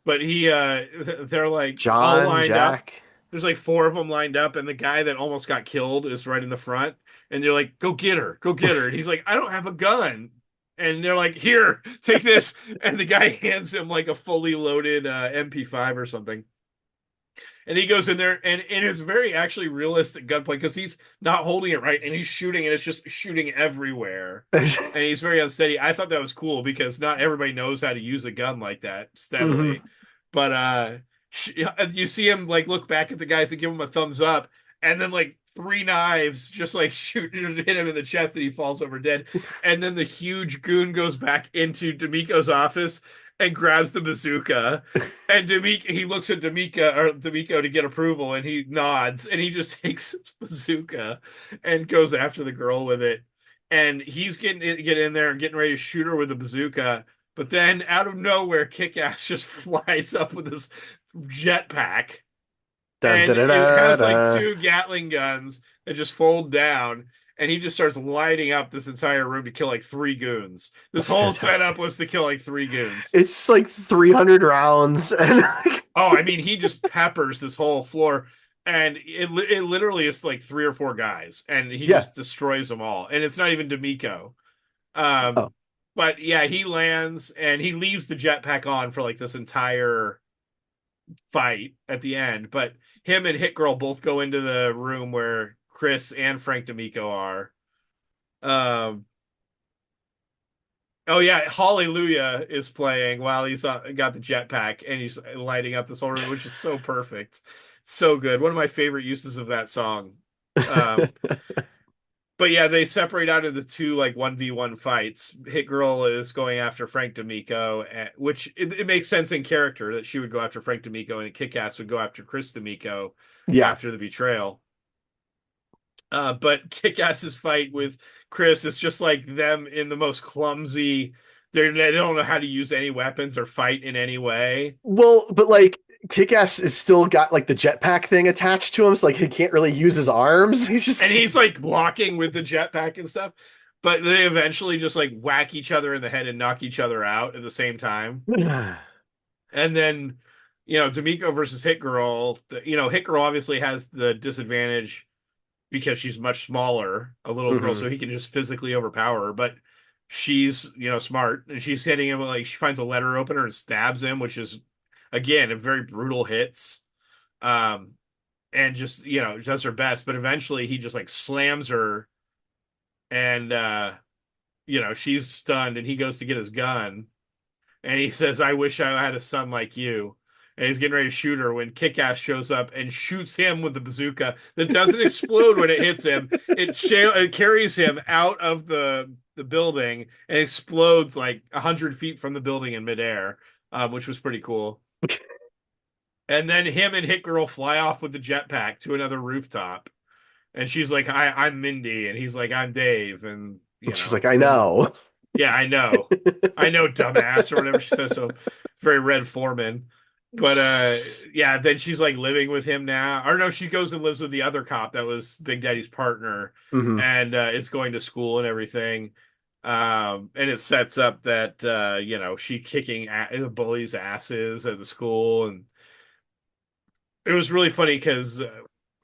But they're like all John, lined up. Jack. There's like four of them lined up, and the guy that almost got killed is right in the front. And they're like, "Go get her, go get her." And he's like, "I don't have a gun." And they're like, "Here, take this." And the guy hands him like a fully loaded MP5 or something. And he goes in there, and it's very actually realistic gunplay because he's not holding it right, and he's shooting, and it's just shooting everywhere. And he's very unsteady. I thought that was cool because not everybody knows how to use a gun like that Hmm. steadily. But you see him like look back at the guys and give him a thumbs up, and then like three knives just like shoot hit him in the chest, and he falls over dead. And then the huge goon goes back into D'Amico's office and grabs the bazooka. And he looks at D'Amico to get approval, and he nods, and he just takes his bazooka and goes after the girl with it. And he's get in there and getting ready to shoot her with the bazooka. But then out of nowhere, Kick-Ass just flies up with this jetpack, Dun, and da, da, it da, has like da. two Gatling guns that just fold down. and he just starts lighting up this entire room to kill like 3 goons. This That's whole setup fantastic. was to kill like 3 goons. It's like 300 rounds and Oh, I mean, he just peppers this whole floor, and it literally is like 3 or 4 guys, and he yeah. just destroys them all. And it's not even D'Amico. Um, Oh. but yeah, he lands and he leaves the jetpack on for like this entire fight at the end. But him and Hit Girl both go into the room where Chris and Frank D'Amico are. Um, oh yeah, Hallelujah is playing while he's got the jetpack and he's lighting up this whole room, which is so perfect, so good. One of my favorite uses of that song. Um, but yeah, they separate out into two like 1v1 fights. Hit Girl is going after Frank D'Amico, which it makes sense in character that she would go after Frank D'Amico, and Kick-Ass would go after Chris D'Amico Yeah. after the betrayal. But Kick-Ass's fight with Chris is just like them in the most clumsy. They don't know how to use any weapons or fight in any way. Well, but like Kick-Ass is still got like the jetpack thing attached to him, so like he can't really use his arms. He's just And he's like blocking with the jetpack and stuff. But they eventually just like whack each other in the head and knock each other out at the same time. And then, D'Amico versus Hit Girl. Hit Girl obviously has the disadvantage because she's much smaller, a little girl, hmm so he can just physically overpower her. But she's, smart, and she's hitting him like she finds a letter opener and stabs him, which is again a very brutal hits. Um, and just does her best, but eventually he just like slams her, and she's stunned, and he goes to get his gun, and he says, "I wish I had a son like you." And he's getting ready to shoot her when Kick-Ass shows up and shoots him with the bazooka that doesn't explode when it hits him. It carries him out of the building and explodes like 100 feet from the building in midair, which was pretty cool. And then him and Hit Girl fly off with the jetpack to another rooftop. And she's like, I'm Mindy. And he's like, I'm Dave. And, She's like, I know. yeah, I know. I know, dumbass, or whatever she says. So very Red Foreman. But yeah, then she's like living with him now. Or no, she goes and lives with the other cop that was Big Daddy's partner, hmm and is going to school and everything. And it sets up that she kicking the bullies' asses at the school, and it was really funny because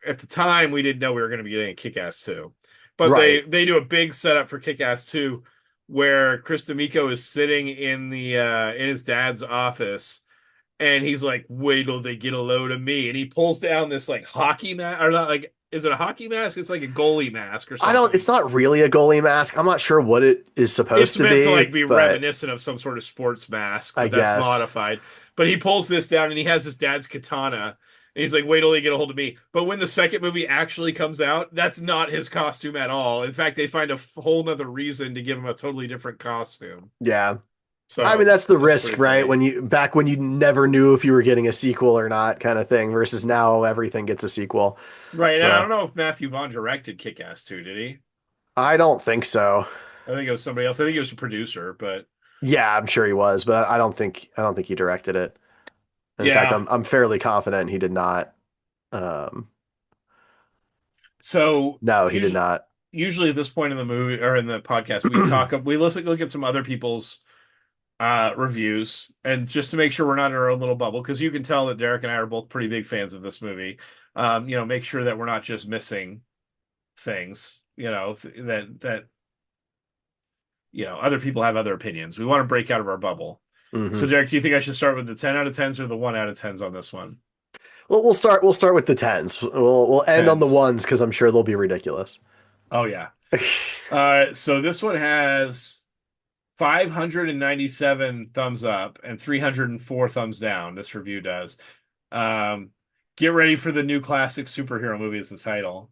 at the time we didn't know we were going to be getting a Kick-Ass 2. But they Right. they do a big setup for Kick-Ass 2 where Chris D'Amico is sitting in the in his dad's office, and he's like, "Wait till they get a load of me." And he pulls down this like hockey mask, or not, like, is it a hockey mask? It's like a goalie mask or I don't, something. it's not really a goalie mask. I'm not sure what it is supposed It's to meant to be, like be but reminiscent of some sort of sports mask, I but that's guess. modified. But he pulls this down and he has his dad's katana. And he's like, wait till they get a hold of me. But when the second movie actually comes out, that's not his costume at all. In fact, they find a whole nother reason to give him a totally different costume. Yeah. I mean, So that's the it's risk, pretty right? funny. When you never knew if you were getting a sequel or not, kind of thing, versus now everything gets a sequel. Right. And I So don't know if Matthew Vaughn directed Kick-Ass 2, did he? I don't think so. I think it was somebody else. I think he was a producer, but Yeah, I'm sure he was, but I don't think he directed it. In fact, yeah. I'm fairly confident he did not. Um, So no, he did usually not. usually at this point in the movie or in the podcast, we look at some other people's reviews, and just to make sure we're not in our own little bubble, because you can tell that Derek and I are both pretty big fans of this movie. Make sure that we're not just missing things, that other people have other opinions. We want to break out of our bubble. So hmm Derek, do you think I should start with the 10 out of 10s or the 1 out of 10s on this one? Well, we'll start with the tens. We'll end on the 10s. ones because I'm sure they'll be ridiculous. Oh yeah. So this one has 597 thumbs up and 304 thumbs down. This review does. Um, get ready for the new classic superhero movie is the title.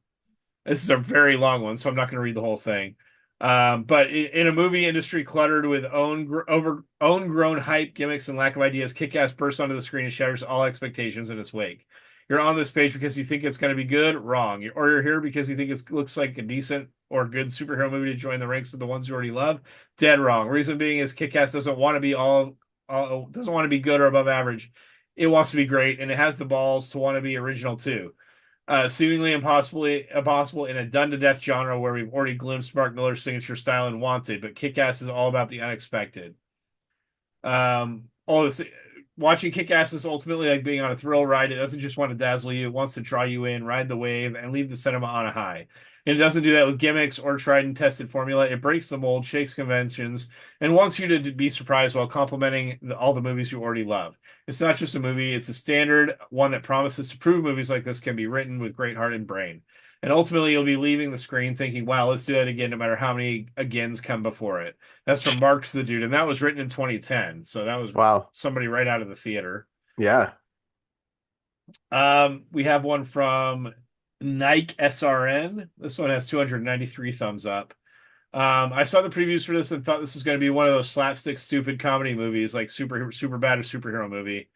This is a very long one, so I'm not going to read the whole thing. But in a movie industry cluttered with own grown hype, gimmicks, and lack of ideas, Kick-Ass bursts onto the screen and shatters all expectations in its wake. You're on this page because you think it's going to be good, wrong. Or you're here because you think it looks like a decent or good superhero movie to join the ranks of the ones you already love, dead wrong. Reason being is Kick-Ass doesn't want to be doesn't want to be good or above average. It wants to be great, and it has the balls to want to be original too. Seemingly impossible in a done-to-death genre where we've already glimpsed Mark Miller's signature style in Wanted, but Kick-Ass is all about the unexpected. All this watching Kick-Ass is ultimately like being on a thrill ride. It doesn't just want to dazzle you; it wants to draw you in, ride the wave, and leave the cinema on a high. And it doesn't do that with gimmicks or tried and tested formula. It breaks the mold, shakes conventions, and wants you to be surprised while complimenting all the movies you already love. It's not just a movie; it's a standard, one that promises to prove movies like this can be written with great heart and brain. And ultimately, you'll be leaving the screen thinking, "Wow, let's do that again," no matter how many agains come before it. That's from Mark's the Dude, and that was written in 2010. So that was Wow. somebody right out of the theater. Yeah. We have one from Nike SRN. This one has 293 thumbs up. I saw the previews for this and thought this was going to be one of those slapstick, stupid comedy movies, like super bad or superhero movie.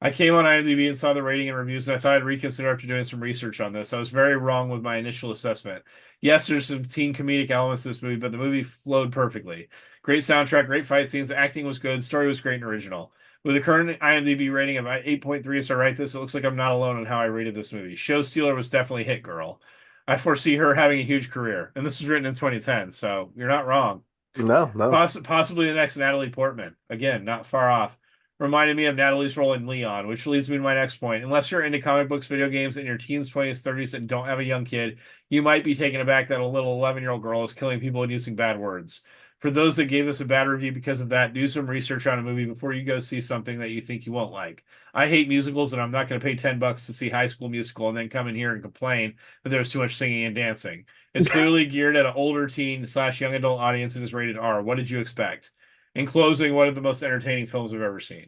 I came on IMDb and saw the rating and reviews, and I thought I'd reconsider after doing some research on this. I was very wrong with my initial assessment. Yes, there's some teen comedic elements to this movie, but the movie flowed perfectly. Great soundtrack, great fight scenes, acting was good, story was great and original. With a current IMDb rating of 8.3, so I write this, it looks like I'm not alone on how I rated this movie. Show Stealer was definitely Hit Girl. I foresee her having a huge career, and this was written in 2010, so you're not wrong. No, no. Possibly the next Natalie Portman. Again, not far off. Reminded me of Natalie's role in Leon, which leads me to my next point. Unless you're into comic books, video games in your teens, 20s, 30s, and don't have a young kid, you might be taken aback that a little 11-year-old girl is killing people and using bad words. For those that gave us a bad review because of that, do some research on a movie before you go see something that you think you won't like. I hate musicals, and I'm not going to pay $10 to see High School Musical and then come in here and complain that there's too much singing and dancing. It's clearly geared at an older teen slash young adult audience and is rated R. What did you expect? In closing, one of the most entertaining films I've ever seen.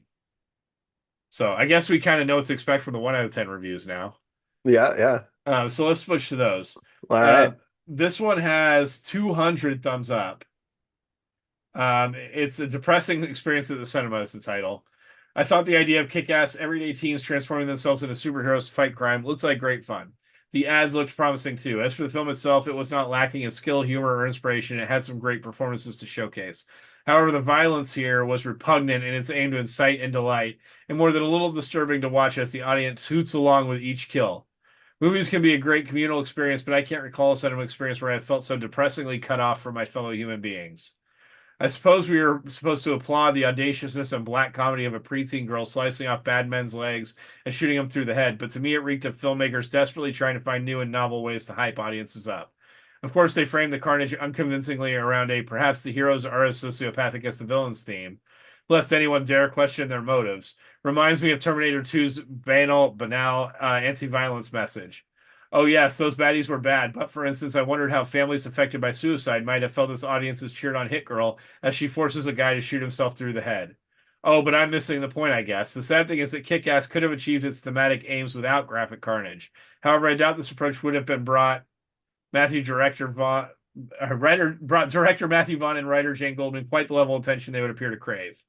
So I guess we kind of know what to expect from the 1 out of 10 reviews now. Yeah, yeah. So let's switch to those. All Uh, right. this one has 200 thumbs up. It's a depressing experience at the cinema is the title. I thought the idea of kick-ass everyday teens transforming themselves into superheroes to fight crime looked like great fun. The ads looked promising too. As for the film itself, it was not lacking in skill, humor, or inspiration. It had some great performances to showcase. However, the violence here was repugnant in its aim to incite and delight, and more than a little disturbing to watch as the audience hoots along with each kill. Movies can be a great communal experience, but I can't recall a cinema experience where I felt so depressingly cut off from my fellow human beings. I suppose we are supposed to applaud the audaciousness and black comedy of a preteen girl slicing off bad men's legs and shooting them through the head, but to me it reeked of filmmakers desperately trying to find new and novel ways to hype audiences up. Of course, they frame the carnage unconvincingly around a perhaps the heroes are as sociopathic as the villains theme, lest anyone dare question their motives. Reminds me of Terminator 2's banal, anti-violence message. Oh, yes, those baddies were bad, but for instance, I wondered how families affected by suicide might have felt as audiences cheered on Hit Girl as she forces a guy to shoot himself through the head. Oh, but I'm missing the point, I guess. The sad thing is that Kick-Ass could have achieved its thematic aims without graphic carnage. However, I doubt this approach would have been brought Matthew director Vaughn, director Matthew Vaughn and writer Jane Goldman quite the level of attention they would appear to crave.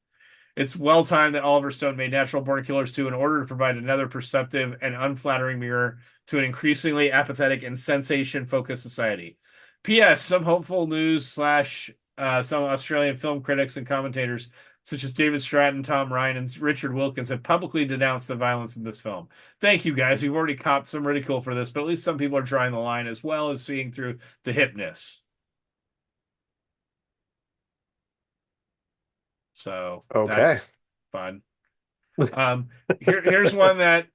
It's well timed that Oliver Stone made Natural Born Killers 2 in order to provide another perceptive and unflattering mirror to an increasingly apathetic and sensation-focused society. P.S. Some hopeful news slash some Australian film critics and commentators, such as David Stratton, Tom Ryan, and Richard Wilkins, have publicly denounced the violence in this film. Thank you, guys. We've already copped some ridicule for this, but at least some people are drawing the line as well as seeing through the hipness. So Okay. that's fun. Here's one that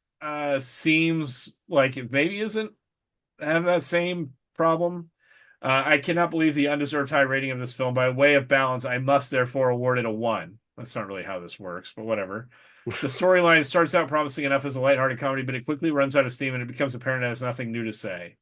seems like it maybe isn't have that same problem. I cannot believe the undeserved high rating of this film. By way of balance, I must therefore award it a 1. That's not really how this works, but whatever. The storyline starts out promising enough as a lighthearted comedy, but it quickly runs out of steam and it becomes apparent it has nothing new to say.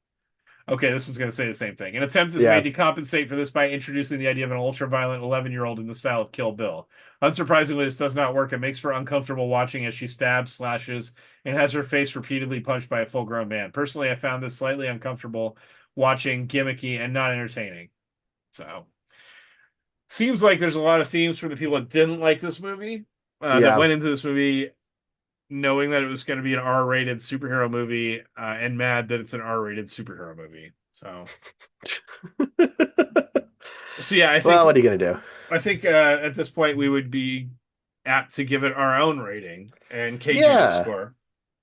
Okay, this was going to say the same thing. An attempt is made Yeah. to compensate for this by introducing the idea of an ultra-violent 11-year-old in the style of Kill Bill. Unsurprisingly, this does not work. It makes for uncomfortable watching as she stabs, slashes, and has her face repeatedly punched by a full-grown man. Personally, I found this slightly uncomfortable watching, gimmicky, and not entertaining. So, seems like there's a lot of themes for the people that didn't like this movie, that Yeah. went into this movie knowing that it was going to be an R-rated superhero movie, and mad that it's an R-rated superhero movie. So yeah, Well, what are you gonna do? I think at this point we would be apt to give it our own rating and Cage's Yeah. score.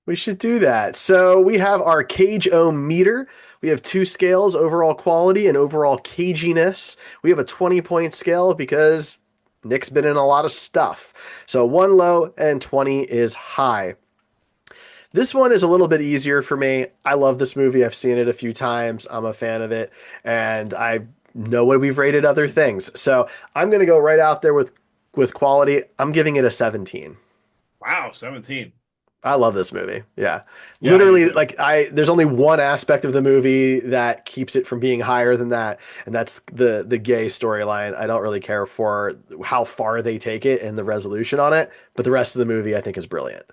We should do that. So we have our Cage-O meter. We have two scales, overall quality and overall caginess. We have a 20-point scale because Nick's been in a lot of stuff. So 1 low and 20 is high. This one is a little bit easier for me. I love this movie. I've seen it a few times. I'm a fan of it, and I know what we've rated other things. So I'm going to go right out there with quality. I'm giving it a 17. Wow, 17. I love this movie. Yeah. Yeah, I do Literally, too. like there's only one aspect of the movie that keeps it from being higher than that, and that's the gay storyline. I don't really care for how far they take it and the resolution on it, but the rest of the movie I think is brilliant.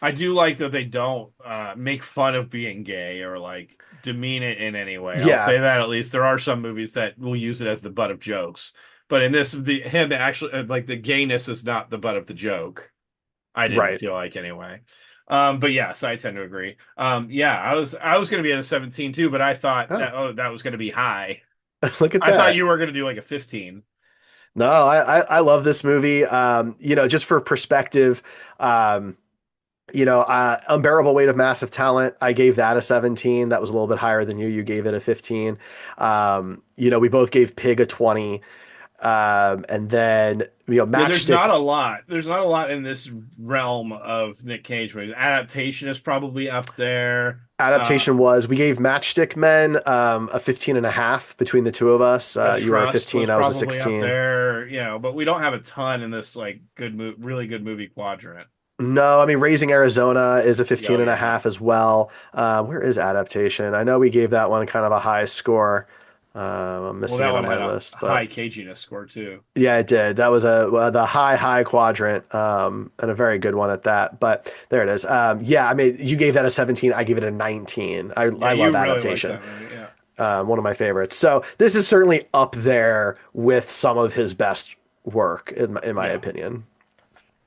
I do like that they don't make fun of being gay or like demean it in any way. I'll Yeah, say that at least there are some movies that will use it as the butt of jokes, but in this, the him actually like the gayness is not the butt of the joke. I didn't right. feel like anyway. But yes, I tend to agree. Yeah, I was going to be at a 17 too, but I thought Oh, that that was going to be high. look at I thought that. you were going to do like a 15. No, I love this movie. Just for perspective, Unbearable Weight of Massive Talent, I gave that a 17. That was a little bit higher than you. You gave it a 15. We both gave Pig a 20. And then, Yeah, there's not Matchstick a lot. There's not a lot in this realm of Nick Cage movies. Adaptation is probably up there. adaptation was, we gave Matchstick Men a 15 and a half between the two of us. The You were a Trust 15, was I was a probably up 16. there, but we don't have a ton in this like really good movie quadrant. No, I mean, Raising Arizona is a Yeah, oh, 15 and a yeah. half as well. Where is adaptation? I know we gave that one kind of a high score. I'm Well, missing that it one on my had a list, high but caginess score too. yeah, it did. That was the high quadrant, and a very good one at that. But there it is. Yeah, I mean, you gave that a 17. I gave it a 19. Yeah, I you love really like adaptation. that movie. Yeah. One of my favorites. So this is certainly up there with some of his best work, in my Yeah. opinion.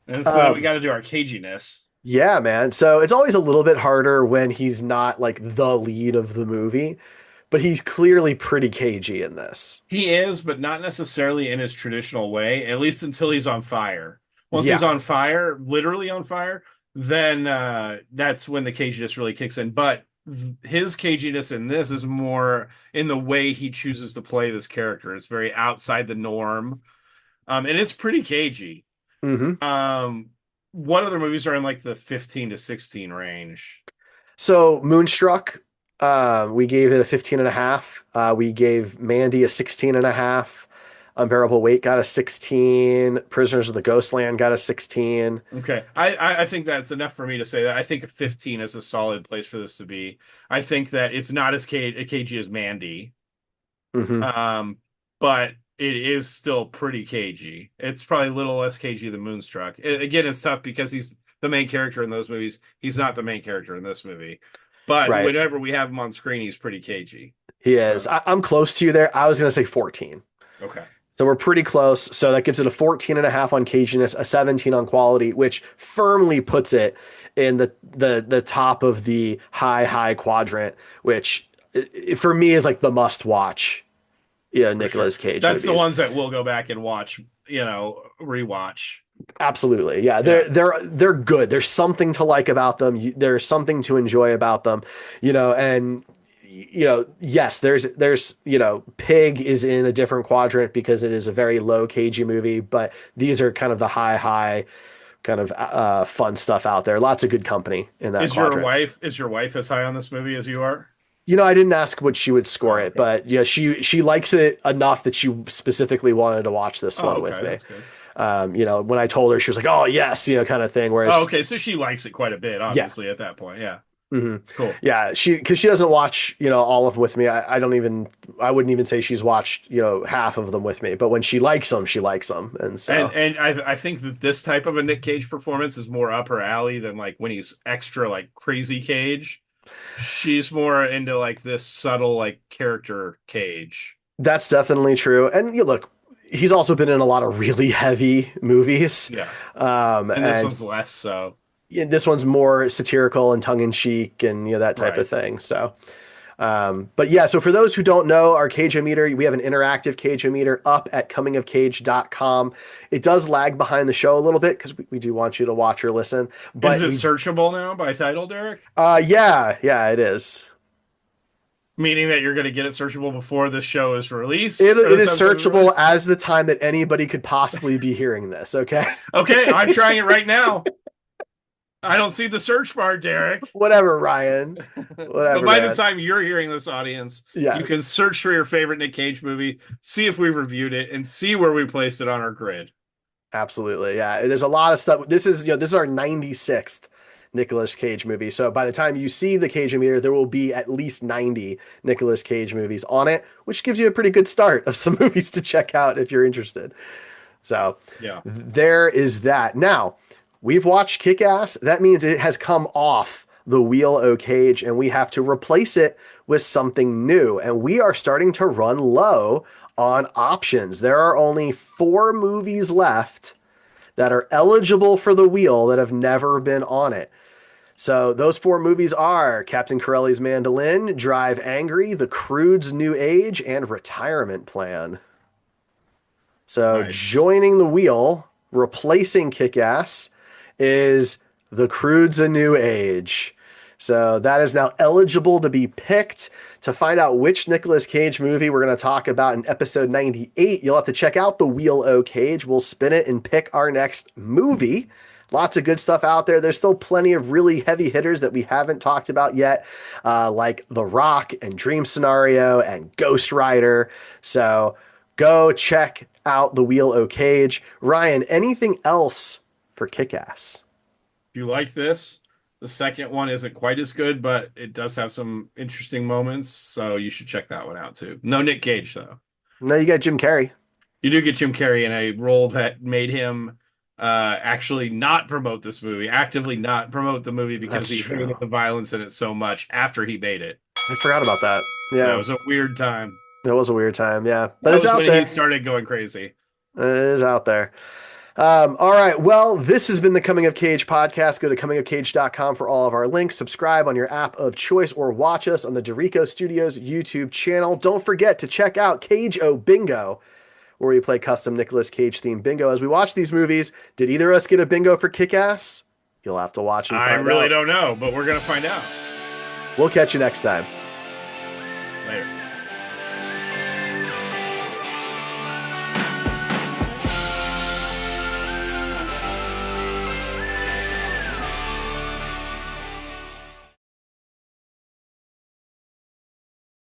And so then we Um, got to do our caginess. yeah, man. So it's always a little bit harder when he's not like the lead of the movie, but he's clearly pretty cagey in this. He is, but not necessarily in his traditional way, at least until he's on fire. Once he's Yeah. on fire, literally on fire, then that's when the caginess really kicks in. But his caginess in this is more in the way he chooses to play this character. It's very outside the norm. And it's pretty cagey. hmm Um, what other movies are in like the 15 to 16 range? So Moonstruck, we gave it a 15 and a half. We gave Mandy a 16 and a half. Unbearable Weight got a 16. Prisoners of the Ghostland got a 16. Okay. I think that's enough for me to say that. I think 15 is a solid place for this to be. I think that it's not as cagey as Mandy, hmm um, but it is still pretty cagey. It's probably a little less cagey than Moonstruck. Again, it's tough because he's the main character in those movies. He's not the main character in this movie. But Right. whenever we have him on screen, he's pretty cagey. He is. So, I'm close to you there. I was going to say 14. okay. So we're pretty close. So that gives it a 14 and a half on caginess, a 17 on quality, which firmly puts it in the top of the high quadrant, which for me is like the must watch, For sure. Nicolas Cage That's the movies. ones that we'll go back and watch, rewatch. Absolutely. Yeah, Yeah. they're good. There's something to like about them. There's something to enjoy about them, and yes, there's Pig is in a different quadrant because it is a very low cagey movie, but these are kind of the high kind of fun stuff out there. Lots of good company in that quadrant. Is your wife as high on this movie as you are? I didn't ask what she would score Oh, it, okay. but yeah, she likes it enough that she specifically wanted to watch this Oh, one with okay, me. that's good. When I told her, she was like, "Oh yes," kind of thing. Oh, Whereas, okay, so she likes it quite a bit, yeah, obviously, at that point. Yeah, hmm cool. yeah, because she doesn't watch, all of them with me. I wouldn't even say she's watched, half of them with me. But when she likes them, she likes them, and so And I think that this type of a Nick Cage performance is more up her alley than like when he's extra like crazy Cage. She's more into like this subtle like character Cage. that's definitely true. And look, he's also been in a lot of really heavy movies, Yeah, and this and one's less so. this one's more satirical and tongue in cheek, and that type of Right. thing. So. But yeah, so for those who don't know, our Cage-O-Meter, we have an interactive Cage-O-Meter up at comingofcage.com. It does lag behind the show a little bit because we do want you to watch or listen. Is But it we, searchable now by title, Derek? yeah, it is. Meaning that you're going to get it searchable before this show is released or It this is episode is searchable released? as the time that anybody could possibly be hearing this. Okay. Okay, I'm trying it right now. I don't see the search bar, Derek. Whatever, Ryan. But Whatever, by the man. time you're hearing this, audience, you Yes, can search for your favorite Nick Cage movie, see if we reviewed it, and see where we placed it on our grid. absolutely. Yeah. There's a lot of stuff. This is our 96th Nicolas Cage movie. So by the time you see the Cage-O-Meter, there will be at least 90 Nicolas Cage movies on it, which gives you a pretty good start of some movies to check out if you're interested. So Yeah. there is that. Now, we've watched Kick-Ass. That means it has come off the Wheel O Cage, and we have to replace it with something new. And we are starting to run low on options. There are only 4 movies left that are eligible for the wheel that have never been on it. So those 4 movies are Captain Corelli's Mandolin, Drive Angry, The Crude's New Age, and Retirement Plan. So Nice. joining the wheel, replacing Kick-Ass, is The Crude's a New Age. So that is now eligible to be picked. To find out which Nicolas Cage movie we're going to talk about in episode 98, you'll have to check out the Wheel O Cage. We'll spin it and pick our next movie. Lots of good stuff out there. There's still plenty of really heavy hitters that we haven't talked about yet, like The Rock and Dream Scenario and Ghost Rider. So go check out the Wheel O Cage. Ryan, anything else for Kick-Ass? If you like this, the second one isn't quite as good, but it does have some interesting moments, so you should check that one out too. No Nick Cage, though. No, you got Jim Carrey. You do get Jim Carrey in a role that made him actually not promote this movie, actively not promote the movie because That's he true. hated the violence in it so much after he made it. I forgot about that. Yeah, it Yeah, was a weird time. that was a weird time. Yeah, but That it's was out when he there. started going crazy. It is out there. All right. Well, this has been the Coming of Cage podcast. Go to comingofcage.com for all of our links. Subscribe on your app of choice or watch us on the Derrico Studios YouTube channel. Don't forget to check out Cage O Bingo, where we play custom Nicolas Cage themed bingo. As we watch these movies, did either of us get a bingo for Kick-Ass? You'll have to watch and I find really out. don't know, but we're going to find out We'll catch you next time. later.